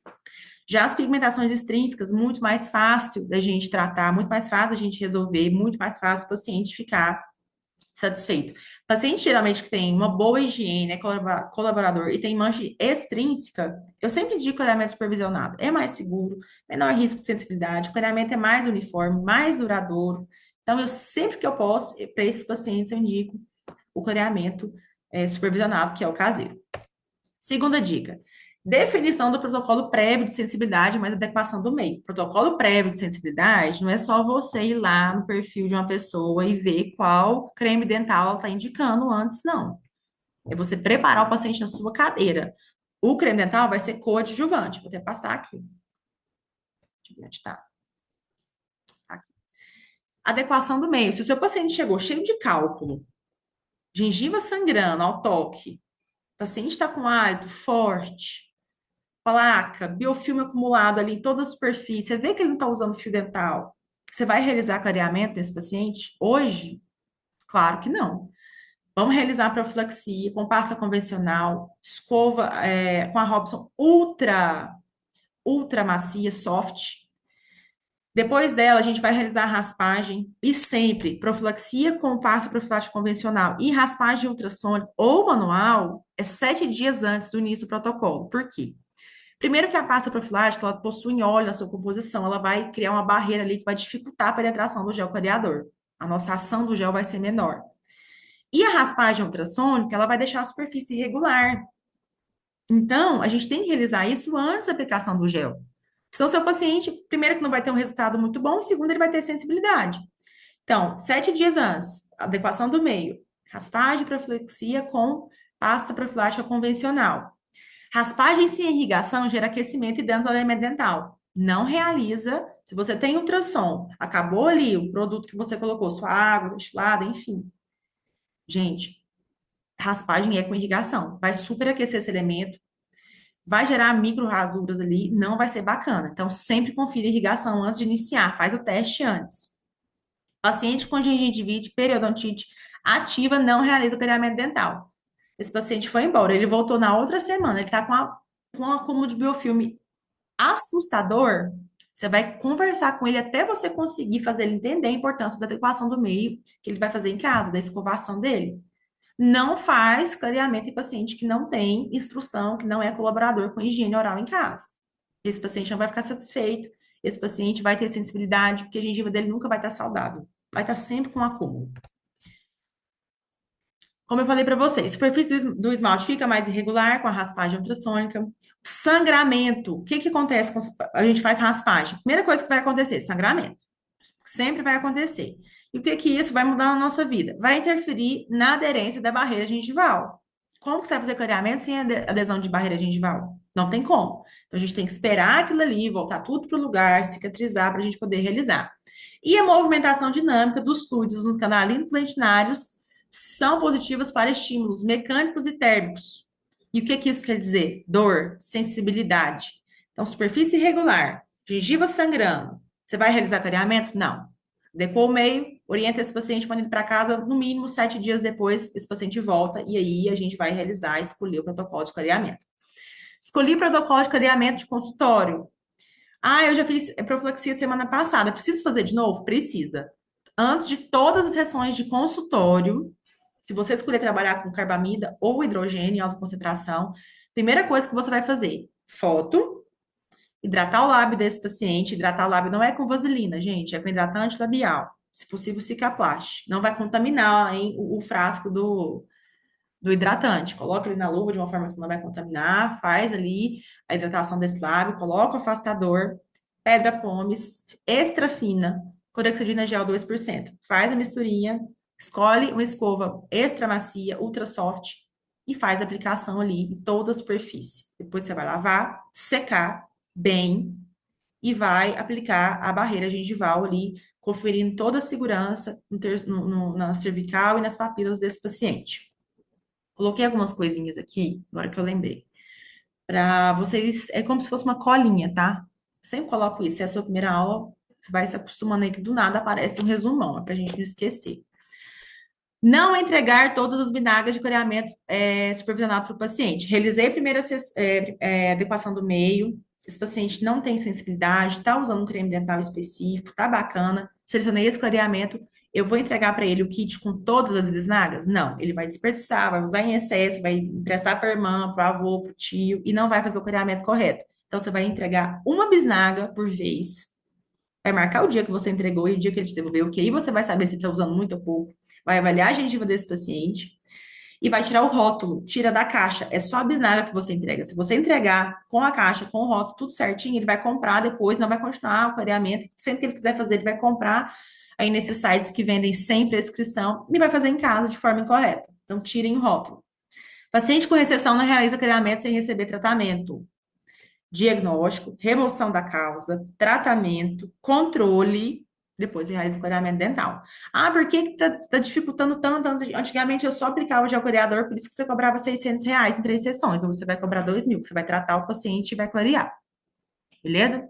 Já as pigmentações extrínsecas, muito mais fácil da gente tratar, muito mais fácil da gente resolver, muito mais fácil o paciente ficar satisfeito. Paciente geralmente que tem uma boa higiene, é colaborador e tem mancha extrínseca, eu sempre indico clareamento supervisionado. É mais seguro, menor risco de sensibilidade, o clareamento é mais uniforme, mais duradouro. Então, eu sempre que eu posso, para esses pacientes, eu indico o clareamento supervisionado, que é o caseiro. Segunda dica: definição do protocolo prévio de sensibilidade, mais adequação do meio. Protocolo prévio de sensibilidade não é só você ir lá no perfil de uma pessoa e ver qual creme dental ela está indicando antes, não. É você preparar o paciente na sua cadeira. O creme dental vai ser coadjuvante. Vou até passar aqui. Deixa eu ver onde tá. Aqui. Adequação do meio. Se o seu paciente chegou cheio de cálculo, gengiva sangrando ao toque, o paciente está com hálito forte, placa, biofilme acumulado ali em toda a superfície, você vê que ele não está usando fio dental, você vai realizar clareamento nesse paciente? Hoje? Claro que não. Vamos realizar a profilaxia com pasta convencional, escova com a Robson ultra macia, soft. Depois dela, a gente vai realizar a raspagem e sempre profilaxia com pasta profilática convencional e raspagem ultrassônica ou manual 7 dias antes do início do protocolo. Por quê? Primeiro que a pasta profilática, ela possui óleo na sua composição, ela vai criar uma barreira ali que vai dificultar a penetração do gel clareador. A nossa ação do gel vai ser menor. E a raspagem ultrassônica, ela vai deixar a superfície irregular. Então, a gente tem que realizar isso antes da aplicação do gel. Senão, seu paciente, primeiro que não vai ter um resultado muito bom, e segundo, ele vai ter sensibilidade. Então, 7 dias antes, adequação do meio, raspagem e profilaxia com pasta profilática convencional. Raspagem sem irrigação gera aquecimento e danos ao elemento dental. Não realiza, se você tem ultrassom, acabou ali o produto que você colocou, sua água, destilada, enfim. Gente, raspagem é com irrigação. Vai superaquecer esse elemento, vai gerar micro rasuras ali, não vai ser bacana. Então, sempre confira a irrigação antes de iniciar, faz o teste antes. Paciente com gengivite, periodontite ativa não realiza clareamento dental. Esse paciente foi embora, ele voltou na outra semana, ele está com um acúmulo de biofilme assustador. Você vai conversar com ele até você conseguir fazer ele entender a importância da adequação do meio que ele vai fazer em casa, da escovação dele. Não faz clareamento em paciente que não tem instrução, que não é colaborador com higiene oral em casa. Esse paciente não vai ficar satisfeito, esse paciente vai ter sensibilidade, porque a gengiva dele nunca vai estar saudável, vai estar sempre com acúmulo. Como eu falei para vocês, a superfície do esmalte fica mais irregular com a raspagem ultrassônica. Sangramento. O que que acontece quando a gente faz raspagem? Primeira coisa que vai acontecer, sangramento. Sempre vai acontecer. E o que que isso vai mudar na nossa vida? Vai interferir na aderência da barreira gengival. Como que você vai fazer clareamento sem adesão de barreira gengival? Não tem como. Então, a gente tem que esperar aquilo ali, voltar tudo para o lugar, cicatrizar para a gente poder realizar. E a movimentação dinâmica dos fluidos nos canalinos lentinários são positivas para estímulos mecânicos e térmicos. E o que que isso quer dizer? Dor, sensibilidade. Então, superfície irregular, gengiva sangrando. Você vai realizar clareamento? Não. Adequou o meio, orienta esse paciente para ir para casa, no mínimo 7 dias depois, esse paciente volta, e aí a gente vai realizar, escolher o protocolo de clareamento. Escolhi o protocolo de clareamento de consultório. Ah, eu já fiz profilaxia semana passada, preciso fazer de novo? Precisa. Antes de todas as sessões de consultório, se você escolher trabalhar com carbamida ou hidrogênio em alta concentração, primeira coisa que você vai fazer, foto, hidratar o lábio desse paciente. Hidratar o lábio não é com vaselina, gente, é com hidratante labial. Se possível, Cicaplast. Não vai contaminar, hein, o frasco do hidratante. Coloca ele na luva de uma forma que você não vai contaminar, faz ali a hidratação desse lábio, coloca o afastador, pedra pomes, extra fina, clorexidina gel 2%. Faz a misturinha, escolhe uma escova extra macia, ultra soft, e faz a aplicação ali em toda a superfície. Depois você vai lavar, secar bem e vai aplicar a barreira gengival ali, conferindo toda a segurança na cervical e nas papilas desse paciente. Coloquei algumas coisinhas aqui, agora que eu lembrei. Para vocês, é como se fosse uma colinha, tá? Sempre coloco isso. Se é a sua primeira aula, você vai se acostumando aí que do nada aparece um resumão, é pra gente não esquecer. Não entregar todas as vinagres de clareamento supervisionado para o paciente. Realizei a primeira adequação do meio. Esse paciente não tem sensibilidade, está usando um creme dental específico, tá bacana. Selecionei esse clareamento. Eu vou entregar para ele o kit com todas as bisnagas? Não, ele vai desperdiçar, vai usar em excesso, vai emprestar para a irmã, para o avô, para o tio, e não vai fazer o clareamento correto. Então, você vai entregar uma bisnaga por vez, vai marcar o dia que você entregou e o dia que ele te devolveu, que aí você vai saber se está usando muito ou pouco, vai avaliar a gengiva desse paciente e vai tirar o rótulo, tira da caixa, é só a bisnaga que você entrega. Se você entregar com a caixa, com o rótulo, tudo certinho, ele vai comprar depois, não vai continuar o clareamento, sempre que ele quiser fazer, ele vai comprar aí nesses sites que vendem sem prescrição e vai fazer em casa de forma incorreta. Então, tirem o rótulo. Paciente com recessão não realiza clareamento sem receber tratamento. Diagnóstico, remoção da causa, tratamento, controle, depois realiza o clareamento dental. Ah, por que tá dificultando tanto? Antigamente eu só aplicava o gel clareador, por isso que você cobrava R$ 600 em 3 sessões. Então você vai cobrar 2.000, que você vai tratar o paciente e vai clarear. Beleza?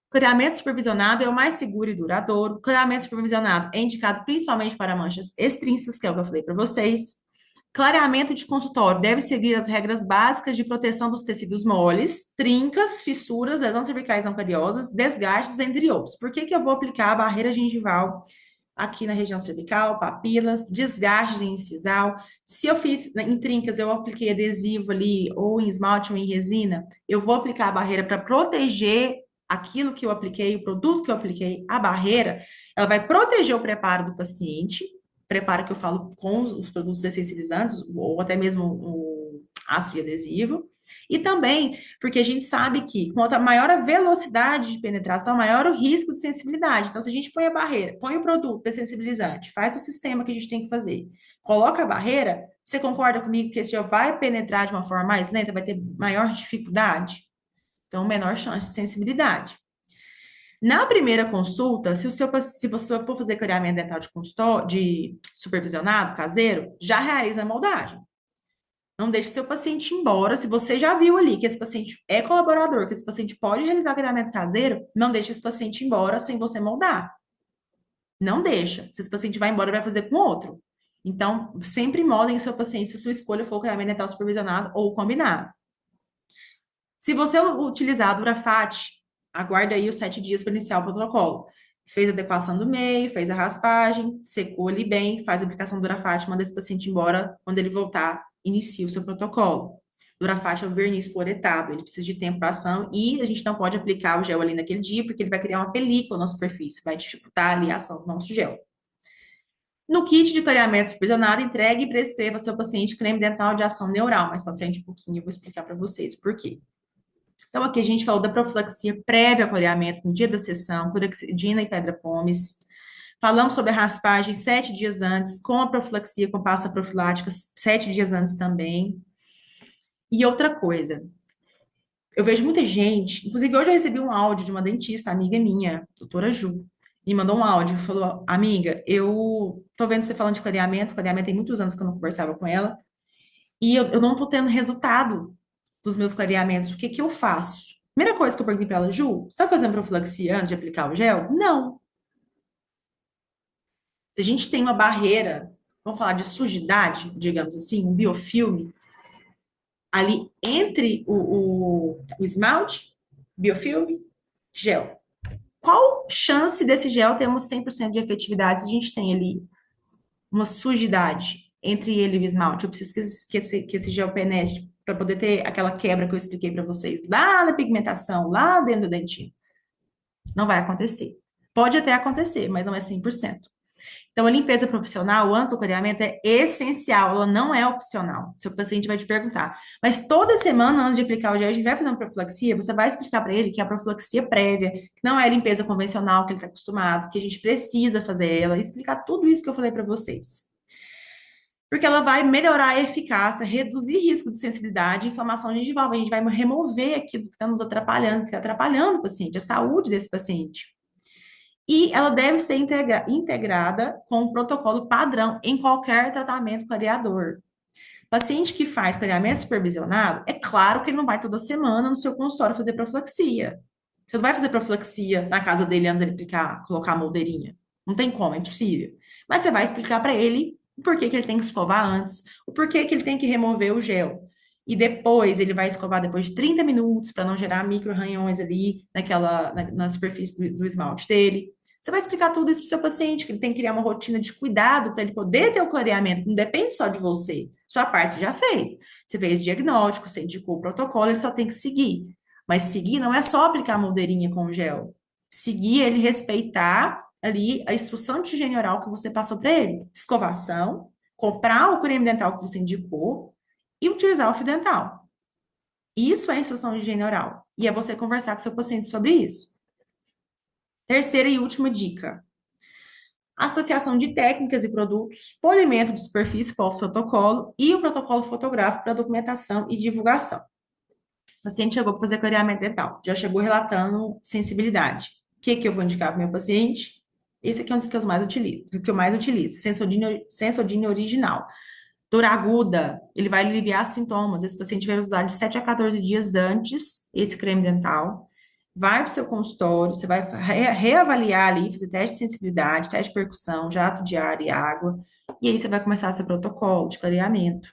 Clareamento supervisionado é o mais seguro e duradouro. Clareamento supervisionado é indicado principalmente para manchas extrínsecas, que é o que eu falei para vocês. Clareamento de consultório deve seguir as regras básicas de proteção dos tecidos moles, trincas, fissuras, lesões cervicais não cariosas, desgastes, entre outros. Por que que eu vou aplicar a barreira gengival aqui na região cervical, papilas, desgastes em incisal. Se eu fiz em trincas, eu apliquei adesivo ali, ou em esmalte ou em resina, eu vou aplicar a barreira para proteger aquilo que eu apliquei, o produto que eu apliquei, a barreira, ela vai proteger o preparo do paciente, preparo que eu falo com os produtos dessensibilizantes, ou até mesmo o ácido e adesivo, e também porque a gente sabe que quanto maior a velocidade de penetração, maior o risco de sensibilidade. Então, se a gente põe a barreira, põe o produto dessensibilizante, faz o sistema que a gente tem que fazer, coloca a barreira, você concorda comigo que esse já vai penetrar de uma forma mais lenta, vai ter maior dificuldade? Então, menor chance de sensibilidade. Na primeira consulta, se você for fazer clareamento dental de supervisionado, caseiro, já realiza a moldagem. Não deixe seu paciente ir embora. Se você já viu ali que esse paciente é colaborador, que esse paciente pode realizar clareamento caseiro, não deixe esse paciente ir embora sem você moldar. Não deixa. Se esse paciente vai embora, vai fazer com outro. Então, sempre moldem o seu paciente se a sua escolha for o clareamento dental supervisionado ou combinado. Se você utilizar a Durafat, aguarda aí os 7 dias para iniciar o protocolo. Fez a adequação do meio, fez a raspagem, secou ali bem, faz a aplicação do Durafat, manda esse paciente embora. Quando ele voltar, inicia o seu protocolo. Durafat é o verniz fluoretado, ele precisa de tempo para ação e a gente não pode aplicar o gel ali naquele dia, porque ele vai criar uma película na superfície, vai dificultar ali a ação do nosso gel. No kit de clareamento supervisionado, entregue e prescreva ao seu paciente creme dental de ação neural. Mais para frente um pouquinho eu vou explicar para vocês por quê. Então, aqui a gente falou da profilaxia prévia ao clareamento, no dia da sessão, clorexidina e pedra-pomes. Falamos sobre a raspagem 7 dias antes, com a profilaxia com pasta profilática 7 dias antes também. E outra coisa, eu vejo muita gente, inclusive hoje eu recebi um áudio de uma dentista, amiga minha, doutora Ju, me mandou um áudio, falou, amiga, eu tô vendo você falando de clareamento tem muitos anos que eu não conversava com ela, e eu não tô tendo resultado dos meus clareamentos, o que que eu faço? Primeira coisa que eu perguntei para ela, Ju, você tá fazendo profilaxia antes de aplicar o gel? Não. Se a gente tem uma barreira, vamos falar de sujidade, digamos assim, um biofilme, ali entre o esmalte, biofilme, gel. Qual chance desse gel ter uns 100% de efetividade se a gente tem ali uma sujidade entre ele e o esmalte? Eu preciso que esse gel penetre para poder ter aquela quebra que eu expliquei para vocês lá na pigmentação, lá dentro do dentinho. Não vai acontecer. Pode até acontecer, mas não é 100%. Então, a limpeza profissional antes do clareamento é essencial, ela não é opcional. Seu paciente vai te perguntar, mas toda semana antes de aplicar o gel, a gente vai fazer uma profilaxia, você vai explicar para ele que a profilaxia prévia, que não é a limpeza convencional que ele está acostumado, que a gente precisa fazer ela, e explicar tudo isso que eu falei para vocês. Porque ela vai melhorar a eficácia, reduzir risco de sensibilidade e inflamação gengival. A gente vai remover aquilo que está nos atrapalhando, que está atrapalhando o paciente, a saúde desse paciente. E ela deve ser integrada com um protocolo padrão em qualquer tratamento clareador. Paciente que faz clareamento supervisionado, é claro que ele não vai toda semana no seu consultório fazer profilaxia. Você não vai fazer profilaxia na casa dele antes de ele aplicar, colocar a moldeirinha. Não tem como, é impossível. Mas você vai explicar para ele o porquê que ele tem que escovar antes, o porquê que ele tem que remover o gel. E depois ele vai escovar depois de 30 minutos para não gerar micro-arranhões ali na superfície do esmalte dele. Você vai explicar tudo isso para o seu paciente, que ele tem que criar uma rotina de cuidado para ele poder ter o clareamento. Não depende só de você. Sua parte você já fez. Você fez diagnóstico, você indicou o protocolo, ele só tem que seguir. Mas seguir não é só aplicar a moldeirinha com gel. Seguir ele respeitar ali a instrução de higiene oral que você passou para ele. Escovação, comprar o creme dental que você indicou e utilizar o fio dental. Isso é instrução de higiene oral. E é você conversar com seu paciente sobre isso. Terceira e última dica. Associação de técnicas e produtos, polimento de superfície pós-protocolo e o protocolo fotográfico para documentação e divulgação. O paciente chegou para fazer clareamento dental, já chegou relatando sensibilidade. O que que eu vou indicar para o meu paciente? Esse aqui é um dos que eu mais utilizo, Sensodyne original. Dor aguda, ele vai aliviar sintomas. Esse paciente vai usar de 7 a 14 dias antes esse creme dental. Vai para o seu consultório, você vai reavaliar ali, fazer teste de sensibilidade, teste de percussão, jato de ar e água. E aí você vai começar seu protocolo de clareamento.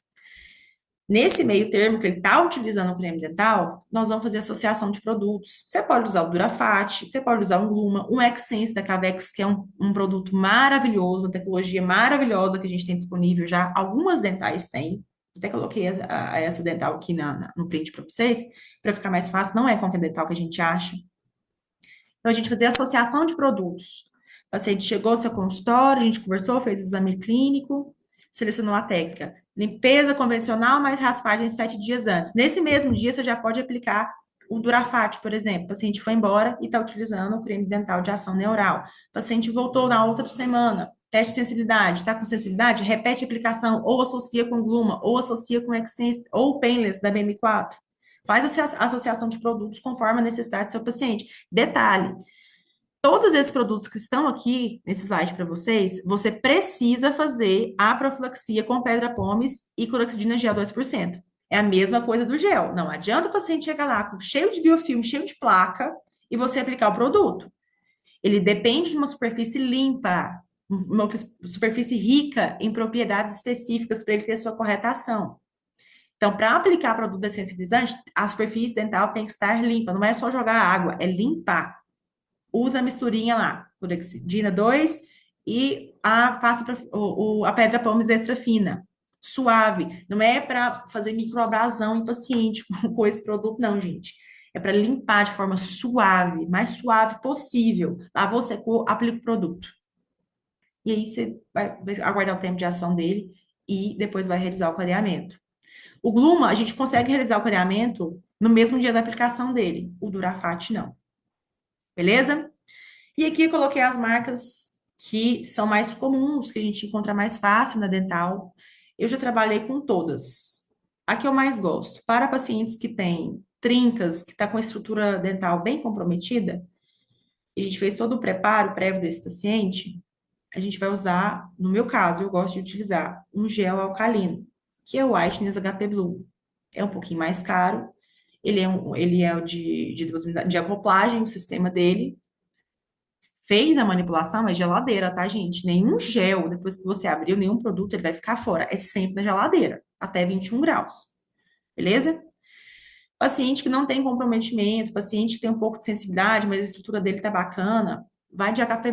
Nesse meio termo que ele está utilizando o creme dental, nós vamos fazer associação de produtos. Você pode usar o Durafat, você pode usar um Gluma, um Xsense da Cavex, que é um produto maravilhoso, uma tecnologia maravilhosa que a gente tem disponível já. Algumas dentais têm. Até coloquei essa dental aqui no print para vocês, para ficar mais fácil. Não é qualquer dental que a gente acha. Então, a gente fazia associação de produtos. O paciente chegou do seu consultório, a gente conversou, fez o exame clínico, selecionou a técnica. Limpeza convencional, mais raspagem 7 dias antes. Nesse mesmo dia, você já pode aplicar o Durafat, por exemplo. O paciente foi embora e está utilizando o creme dental de ação neural. O paciente voltou na outra semana. Teste de sensibilidade. Está com sensibilidade? Repete a aplicação, ou associa com Gluma, ou associa com Xsense, ou Painless da BM4. Faz a associação de produtos conforme a necessidade do seu paciente. Detalhe, todos esses produtos que estão aqui nesse slide para vocês, você precisa fazer a profilaxia com pedra pomes e cloroxidina gel 2%. É a mesma coisa do gel. Não adianta o paciente chegar lá cheio de biofilme, cheio de placa, e você aplicar o produto. Ele depende de uma superfície limpa, uma superfície rica em propriedades específicas para ele ter sua correta ação. Então, para aplicar produto dessensibilizante, a superfície dental tem que estar limpa. Não é só jogar água, é limpar. Usa a misturinha lá, clorexidina 2 e a pedra pomes extra fina. Suave. Não é para fazer microabrasão em paciente com esse produto, não, gente. É para limpar de forma suave, mais suave possível. Lavou, secou, aplica o produto. E aí você vai aguardar o tempo de ação dele e depois vai realizar o clareamento. O Gluma, a gente consegue realizar o clareamento no mesmo dia da aplicação dele. O Durafat, não. Beleza? E aqui eu coloquei as marcas que são mais comuns, que a gente encontra mais fácil na dental. Eu já trabalhei com todas. A que eu mais gosto, para pacientes que têm trincas, que está com a estrutura dental bem comprometida, e a gente fez todo o preparo prévio desse paciente, a gente vai usar, no meu caso, eu gosto de utilizar um gel alcalino, que é o Whiteness HP Blue. É um pouquinho mais caro, ele é o de acoplagem, o sistema dele. Fez a manipulação, é geladeira, tá, gente? Nenhum gel, depois que você abriu, nenhum produto, ele vai ficar fora. É sempre na geladeira, até 21 graus. Beleza? Paciente que não tem comprometimento, paciente que tem um pouco de sensibilidade, mas a estrutura dele tá bacana, vai de HP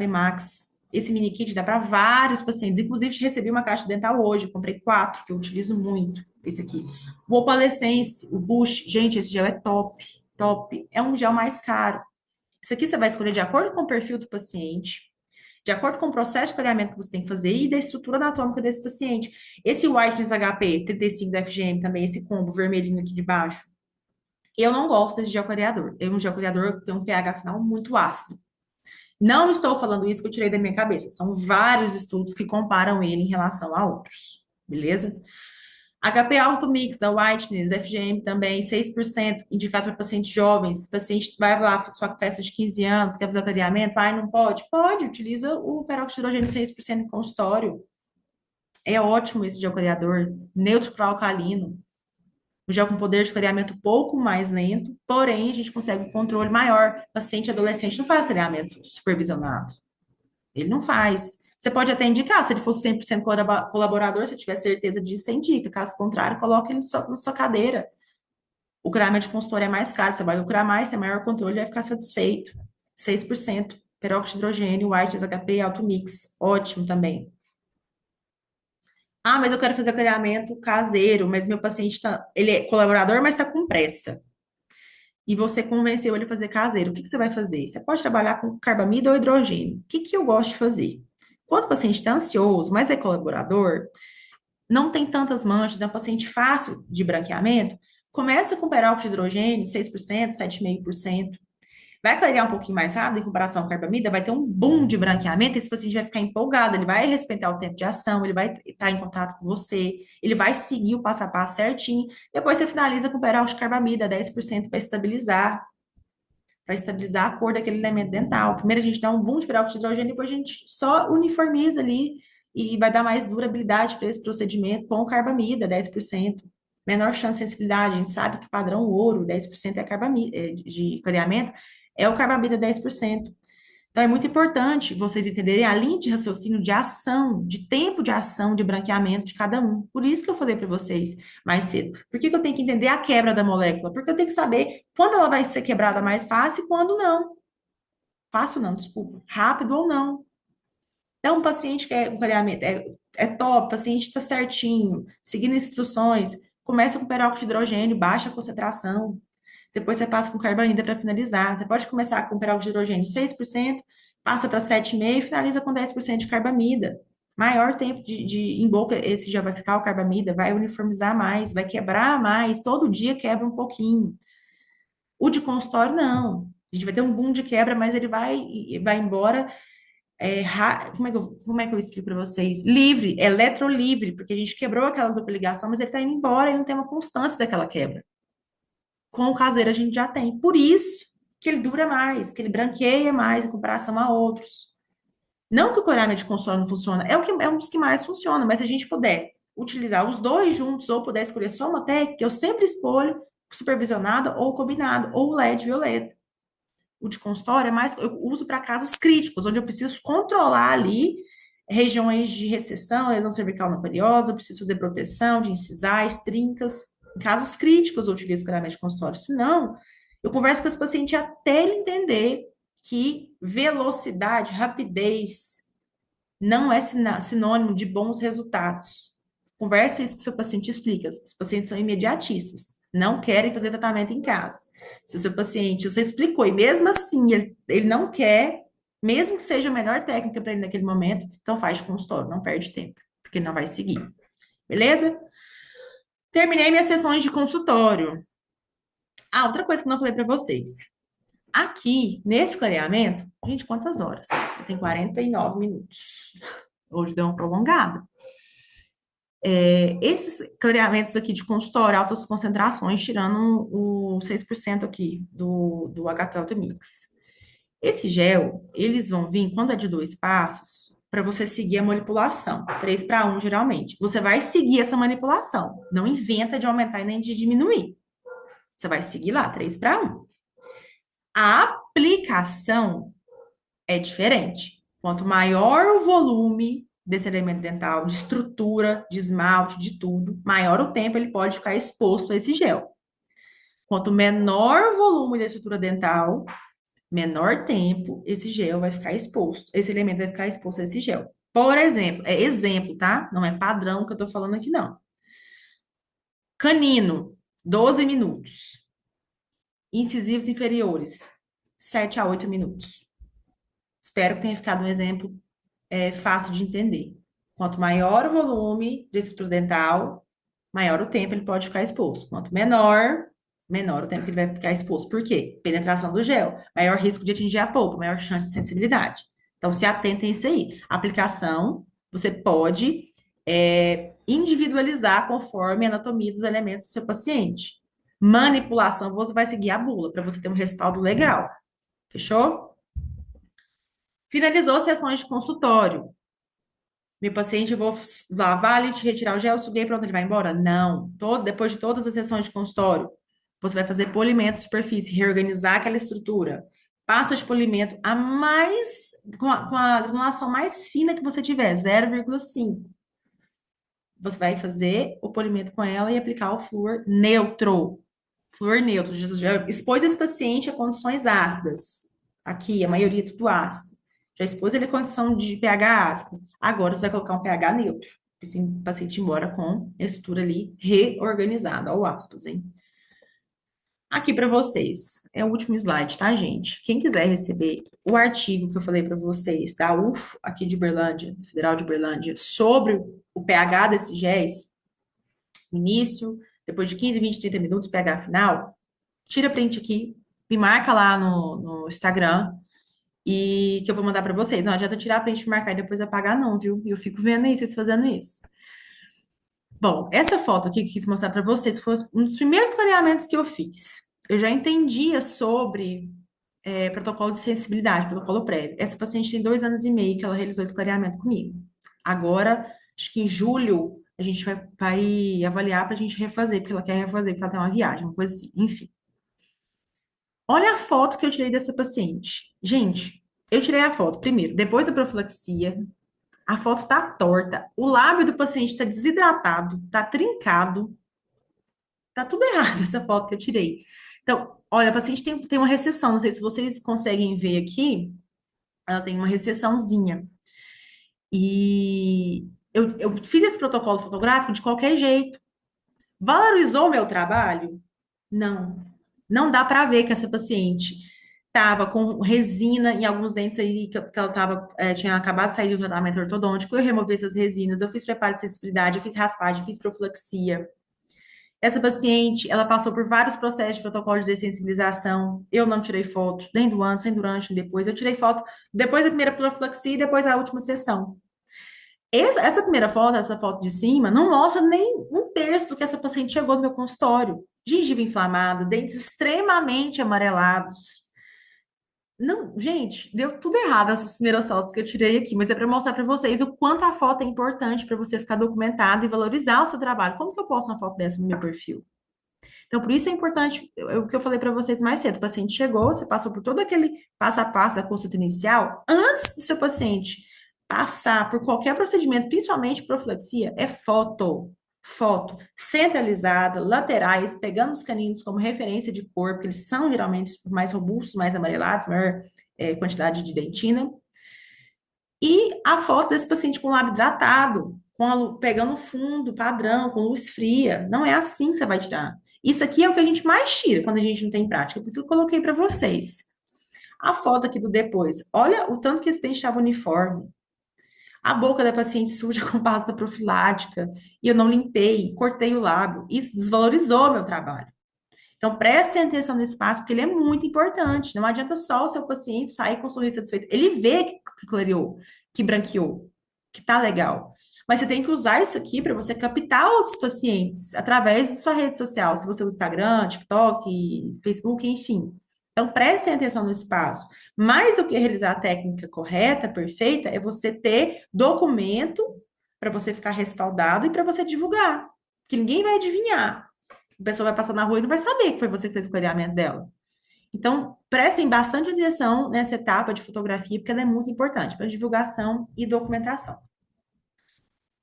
Max. Esse mini kit dá para vários pacientes. Inclusive, recebi uma caixa dental hoje, comprei 4, que eu utilizo muito. Esse aqui. O Opalescence, o Bush, gente, esse gel é top, top. É um gel mais caro. Isso aqui você vai escolher de acordo com o perfil do paciente, de acordo com o processo de clareamento que você tem que fazer e da estrutura anatômica desse paciente. Esse Whiteness HP 35 da FGM também, esse combo vermelhinho aqui de baixo, eu não gosto desse gel clareador. É um gel clareador que tem um pH final muito ácido. Não estou falando isso que eu tirei da minha cabeça. São vários estudos que comparam ele em relação a outros. Beleza? HP Alto Mix da Whiteness, FGM também, 6%, indicado para pacientes jovens. Paciente vai lá, sua festa de 15 anos, quer fazer o clareamento, ai, não pode? Pode, utiliza o peróxido de hidrogênio 6% em consultório. É ótimo esse gel clareador, neutro para alcalino. O gel com poder de clareamento um pouco mais lento, porém a gente consegue um controle maior. Paciente adolescente não faz clareamento supervisionado. Ele não faz. Você pode até indicar, se ele for 100% colaborador, se tiver certeza disso, você indica. Caso contrário, coloque ele na sua cadeira. O clareamento de consultório é mais caro, você vai lucrar mais, tem maior controle, vai ficar satisfeito. 6%, peróxido de hidrogênio, White, HP, Alto Mix, ótimo também. Ah, mas eu quero fazer clareamento caseiro, mas meu paciente ele é colaborador, mas está com pressa. E você convenceu ele a fazer caseiro. O que você vai fazer? Você pode trabalhar com carbamida ou hidrogênio. O que eu gosto de fazer? Quando o paciente está ansioso, mas é colaborador, não tem tantas manchas, é um paciente fácil de branqueamento, começa com peróxido de hidrogênio, 6%, 7,5%. Vai clarear um pouquinho mais rápido em comparação com a carbamida, vai ter um boom de branqueamento, esse paciente vai ficar empolgado, ele vai respeitar o tempo de ação, ele vai estar em contato com você, ele vai seguir o passo a passo certinho. Depois você finaliza com peróxido de carbamida, 10% para estabilizar a cor daquele elemento dental. Primeiro a gente dá um boom de peróxido de hidrogênio, depois a gente só uniformiza ali e vai dar mais durabilidade para esse procedimento com carbamida, 10%. Menor chance de sensibilidade, a gente sabe que padrão ouro, 10% é carbamida, de clareamento, é o carbamida 10%. Então, é muito importante vocês entenderem a linha de raciocínio de ação, de tempo de ação, de branqueamento de cada um. Por isso que eu falei para vocês mais cedo. Por que que eu tenho que entender a quebra da molécula? Porque eu tenho que saber quando ela vai ser quebrada mais fácil e quando não. Fácil não, desculpa. Rápido ou não. Então, um paciente que é um clareamento é top, o paciente está certinho, seguindo instruções, começa com peróxido de hidrogênio, baixa a concentração. Depois você passa com carbamida para finalizar. Você pode começar com peróxido de hidrogênio 6%, passa para 7,5% e finaliza com 10% de carbamida. Maior tempo em boca, esse já vai ficar o carbamida, vai uniformizar mais, vai quebrar mais, todo dia quebra um pouquinho. O de consultório, não. A gente vai ter um boom de quebra, mas ele vai embora. Como é que eu explico para vocês? Livre, eletrolivre, porque a gente quebrou aquela dupla ligação, mas ele está indo embora e não tem uma constância daquela quebra. Com o caseiro a gente já tem. Por isso que ele dura mais, que ele branqueia mais em comparação a outros. Não que o clareamento de consultório não funciona, é um dos que mais funciona, mas se a gente puder utilizar os dois juntos ou puder escolher só uma técnica, eu sempre escolho supervisionada ou combinado, ou LED violeta. O de consultório é mais, eu uso para casos críticos, onde eu preciso controlar ali regiões de recessão, lesão cervical na perióstase, eu preciso fazer proteção de incisais, trincas. Em casos críticos, eu utilizo clareamento de consultório. Se não, eu converso com esse paciente até ele entender que velocidade, rapidez, não é sinônimo de bons resultados. Conversa isso com o seu paciente e explica. Os pacientes são imediatistas, não querem fazer tratamento em casa. Se o seu paciente, você explicou, e mesmo assim ele não quer, mesmo que seja a melhor técnica para ele naquele momento, então faz de consultório, não perde tempo, porque ele não vai seguir. Beleza? Terminei minhas sessões de consultório. Ah, outra coisa que eu não falei para vocês. Aqui, nesse clareamento, gente, quantas horas? Tem 49 minutos. Hoje deu uma prolongada. Esses clareamentos aqui de consultório, altas concentrações, tirando o 6% aqui do HPLT Mix. Esse gel, eles vão vir, quando é de 2 passos, para você seguir a manipulação. 3 para 1, geralmente. Você vai seguir essa manipulação. Não inventa de aumentar e nem de diminuir. Você vai seguir lá, 3 para 1. A aplicação é diferente. Quanto maior o volume desse elemento dental, de estrutura, de esmalte, de tudo, maior o tempo ele pode ficar exposto a esse gel. Quanto menor o volume da estrutura dental, menor tempo esse gel vai ficar exposto, esse elemento vai ficar exposto a esse gel. Por exemplo, é exemplo, tá? Não é padrão que eu tô falando aqui, não. Canino, 12 minutos. Incisivos inferiores, 7 a 8 minutos. Espero que tenha ficado um exemplo fácil de entender. Quanto maior o volume de estrutura dental, maior o tempo ele pode ficar exposto. Quanto menor, menor o tempo que ele vai ficar exposto. Por quê? Penetração do gel, maior risco de atingir a polpa, maior chance de sensibilidade. Então, se atentem a isso aí. Aplicação, você pode individualizar conforme a anatomia dos elementos do seu paciente. Manipulação, você vai seguir a bula, para você ter um respaldo legal. Fechou? Finalizou as sessões de consultório. Meu paciente, eu vou lavar, ali, retirar o gel, suguei, pronto, ele vai embora? Não. Depois de todas as sessões de consultório, você vai fazer polimento de superfície, reorganizar aquela estrutura. Passa de polimento com a granulação mais fina que você tiver, 0,5. Você vai fazer o polimento com ela e aplicar o flúor neutro. Flúor neutro. Já expôs esse paciente a condições ácidas. Aqui, a maioria é tudo ácido. Já expôs ele a condição de pH ácido. Agora você vai colocar um pH neutro. Esse paciente embora com a estrutura ali reorganizada, ao aspas, hein? Aqui para vocês, é o último slide, tá, gente? Quem quiser receber o artigo que eu falei para vocês, da UF, aqui de Uberlândia, Federal de Uberlândia, sobre o pH desses géis, início, depois de 15, 20, 30 minutos, pH final, tira print aqui, me marca lá no Instagram, e que eu vou mandar para vocês. Não adianta tirar print, marcar e depois apagar, não, viu? E eu fico vendo aí vocês fazendo isso. Bom, essa foto aqui que eu quis mostrar para vocês foi um dos primeiros clareamentos que eu fiz. Eu já entendia sobre protocolo de sensibilidade, protocolo prévio. Essa paciente tem 2 anos e meio que ela realizou esse clareamento comigo. Agora, acho que em julho, a gente vai avaliar para a gente refazer, porque ela quer refazer, porque ela tem uma viagem, uma coisa assim. Enfim. Olha a foto que eu tirei dessa paciente. Gente, Eu tirei a foto primeiro, depois da profilaxia, a foto tá torta, o lábio do paciente tá desidratado, tá trincado, tá tudo errado essa foto que eu tirei. Então, olha, a paciente tem uma recessão, não sei se vocês conseguem ver aqui, ela tem uma recessãozinha. E eu fiz esse protocolo fotográfico de qualquer jeito. Valorizou o meu trabalho? Não. Não dá para ver que essa paciente estava com resina em alguns dentes aí, que ela tinha acabado de sair do tratamento ortodôntico. Eu removi essas resinas, eu fiz preparo de sensibilidade, eu fiz raspagem, fiz profilaxia. Essa paciente, ela passou por vários processos de protocolo de dessensibilização. Eu não tirei foto, nem do antes, nem durante, nem depois. Eu tirei foto depois da primeira profilaxia e depois da última sessão. Essa primeira foto, essa foto de cima, não mostra nem um terço do que essa paciente chegou no meu consultório. Gengiva inflamada, dentes extremamente amarelados. Não, gente, deu tudo errado essas primeiras fotos que eu tirei aqui, mas é para mostrar para vocês o quanto a foto é importante para você ficar documentado e valorizar o seu trabalho. Como que eu posto uma foto dessa no meu perfil? Então, por isso é importante o que eu falei para vocês mais cedo. O paciente chegou, você passou por todo aquele passo a passo da consulta inicial. Antes do seu paciente passar por qualquer procedimento, principalmente profilaxia, é foto. Foto centralizada, laterais, pegando os caninos como referência de cor, porque eles são geralmente mais robustos, mais amarelados, maior quantidade de dentina. E a foto desse paciente com o lábio hidratado, pegando fundo, padrão, com luz fria. Não é assim que você vai tirar. Isso aqui é o que a gente mais tira quando a gente não tem prática. Por isso que eu coloquei para vocês. A foto aqui do depois. Olha o tanto que esse dente estava uniforme. A boca da paciente suja com pasta profilática. E eu não limpei, cortei o lábio. Isso desvalorizou meu trabalho. Então, prestem atenção nesse passo, porque ele é muito importante. Não adianta só o seu paciente sair com um sorriso satisfeito. Ele vê que clareou, que branqueou, que tá legal. Mas você tem que usar isso aqui para você captar outros pacientes através de sua rede social, se você usa Instagram, TikTok, Facebook, enfim. Então, prestem atenção nesse passo. Mais do que realizar a técnica correta, perfeita, é você ter documento para você ficar respaldado e para você divulgar. Que ninguém vai adivinhar. A pessoa vai passar na rua e não vai saber que foi você que fez o clareamento dela. Então, prestem bastante atenção nessa etapa de fotografia, porque ela é muito importante para divulgação e documentação.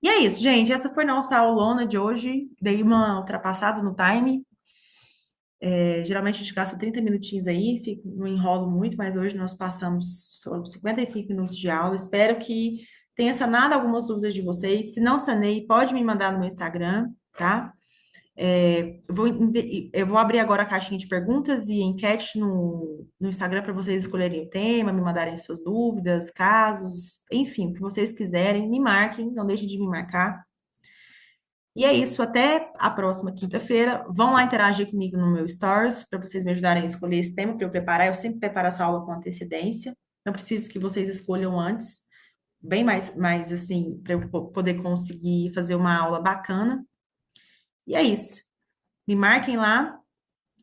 E é isso, gente. Essa foi nossa aulona de hoje. Dei uma ultrapassada no time. Geralmente a gente gasta 30 minutinhos aí, não enrolo muito, mas hoje nós passamos sobre 55 minutos de aula. Espero que tenha sanado algumas dúvidas de vocês. Se não sanei, pode me mandar no meu Instagram, tá? Eu vou abrir agora a caixinha de perguntas e enquete no Instagram para vocês escolherem o tema, me mandarem suas dúvidas, casos, enfim, o que vocês quiserem, me marquem, não deixem de me marcar. E é isso, até a próxima quinta-feira. Vão lá interagir comigo no meu Stories para vocês me ajudarem a escolher esse tema para eu preparar. Eu sempre preparo essa aula com antecedência, não preciso que vocês escolham antes, bem mais assim, para eu poder conseguir fazer uma aula bacana. E é isso. Me marquem lá,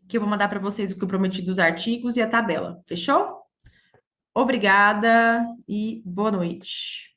que eu vou mandar para vocês o que eu prometi dos artigos e a tabela. Fechou? Obrigada e boa noite.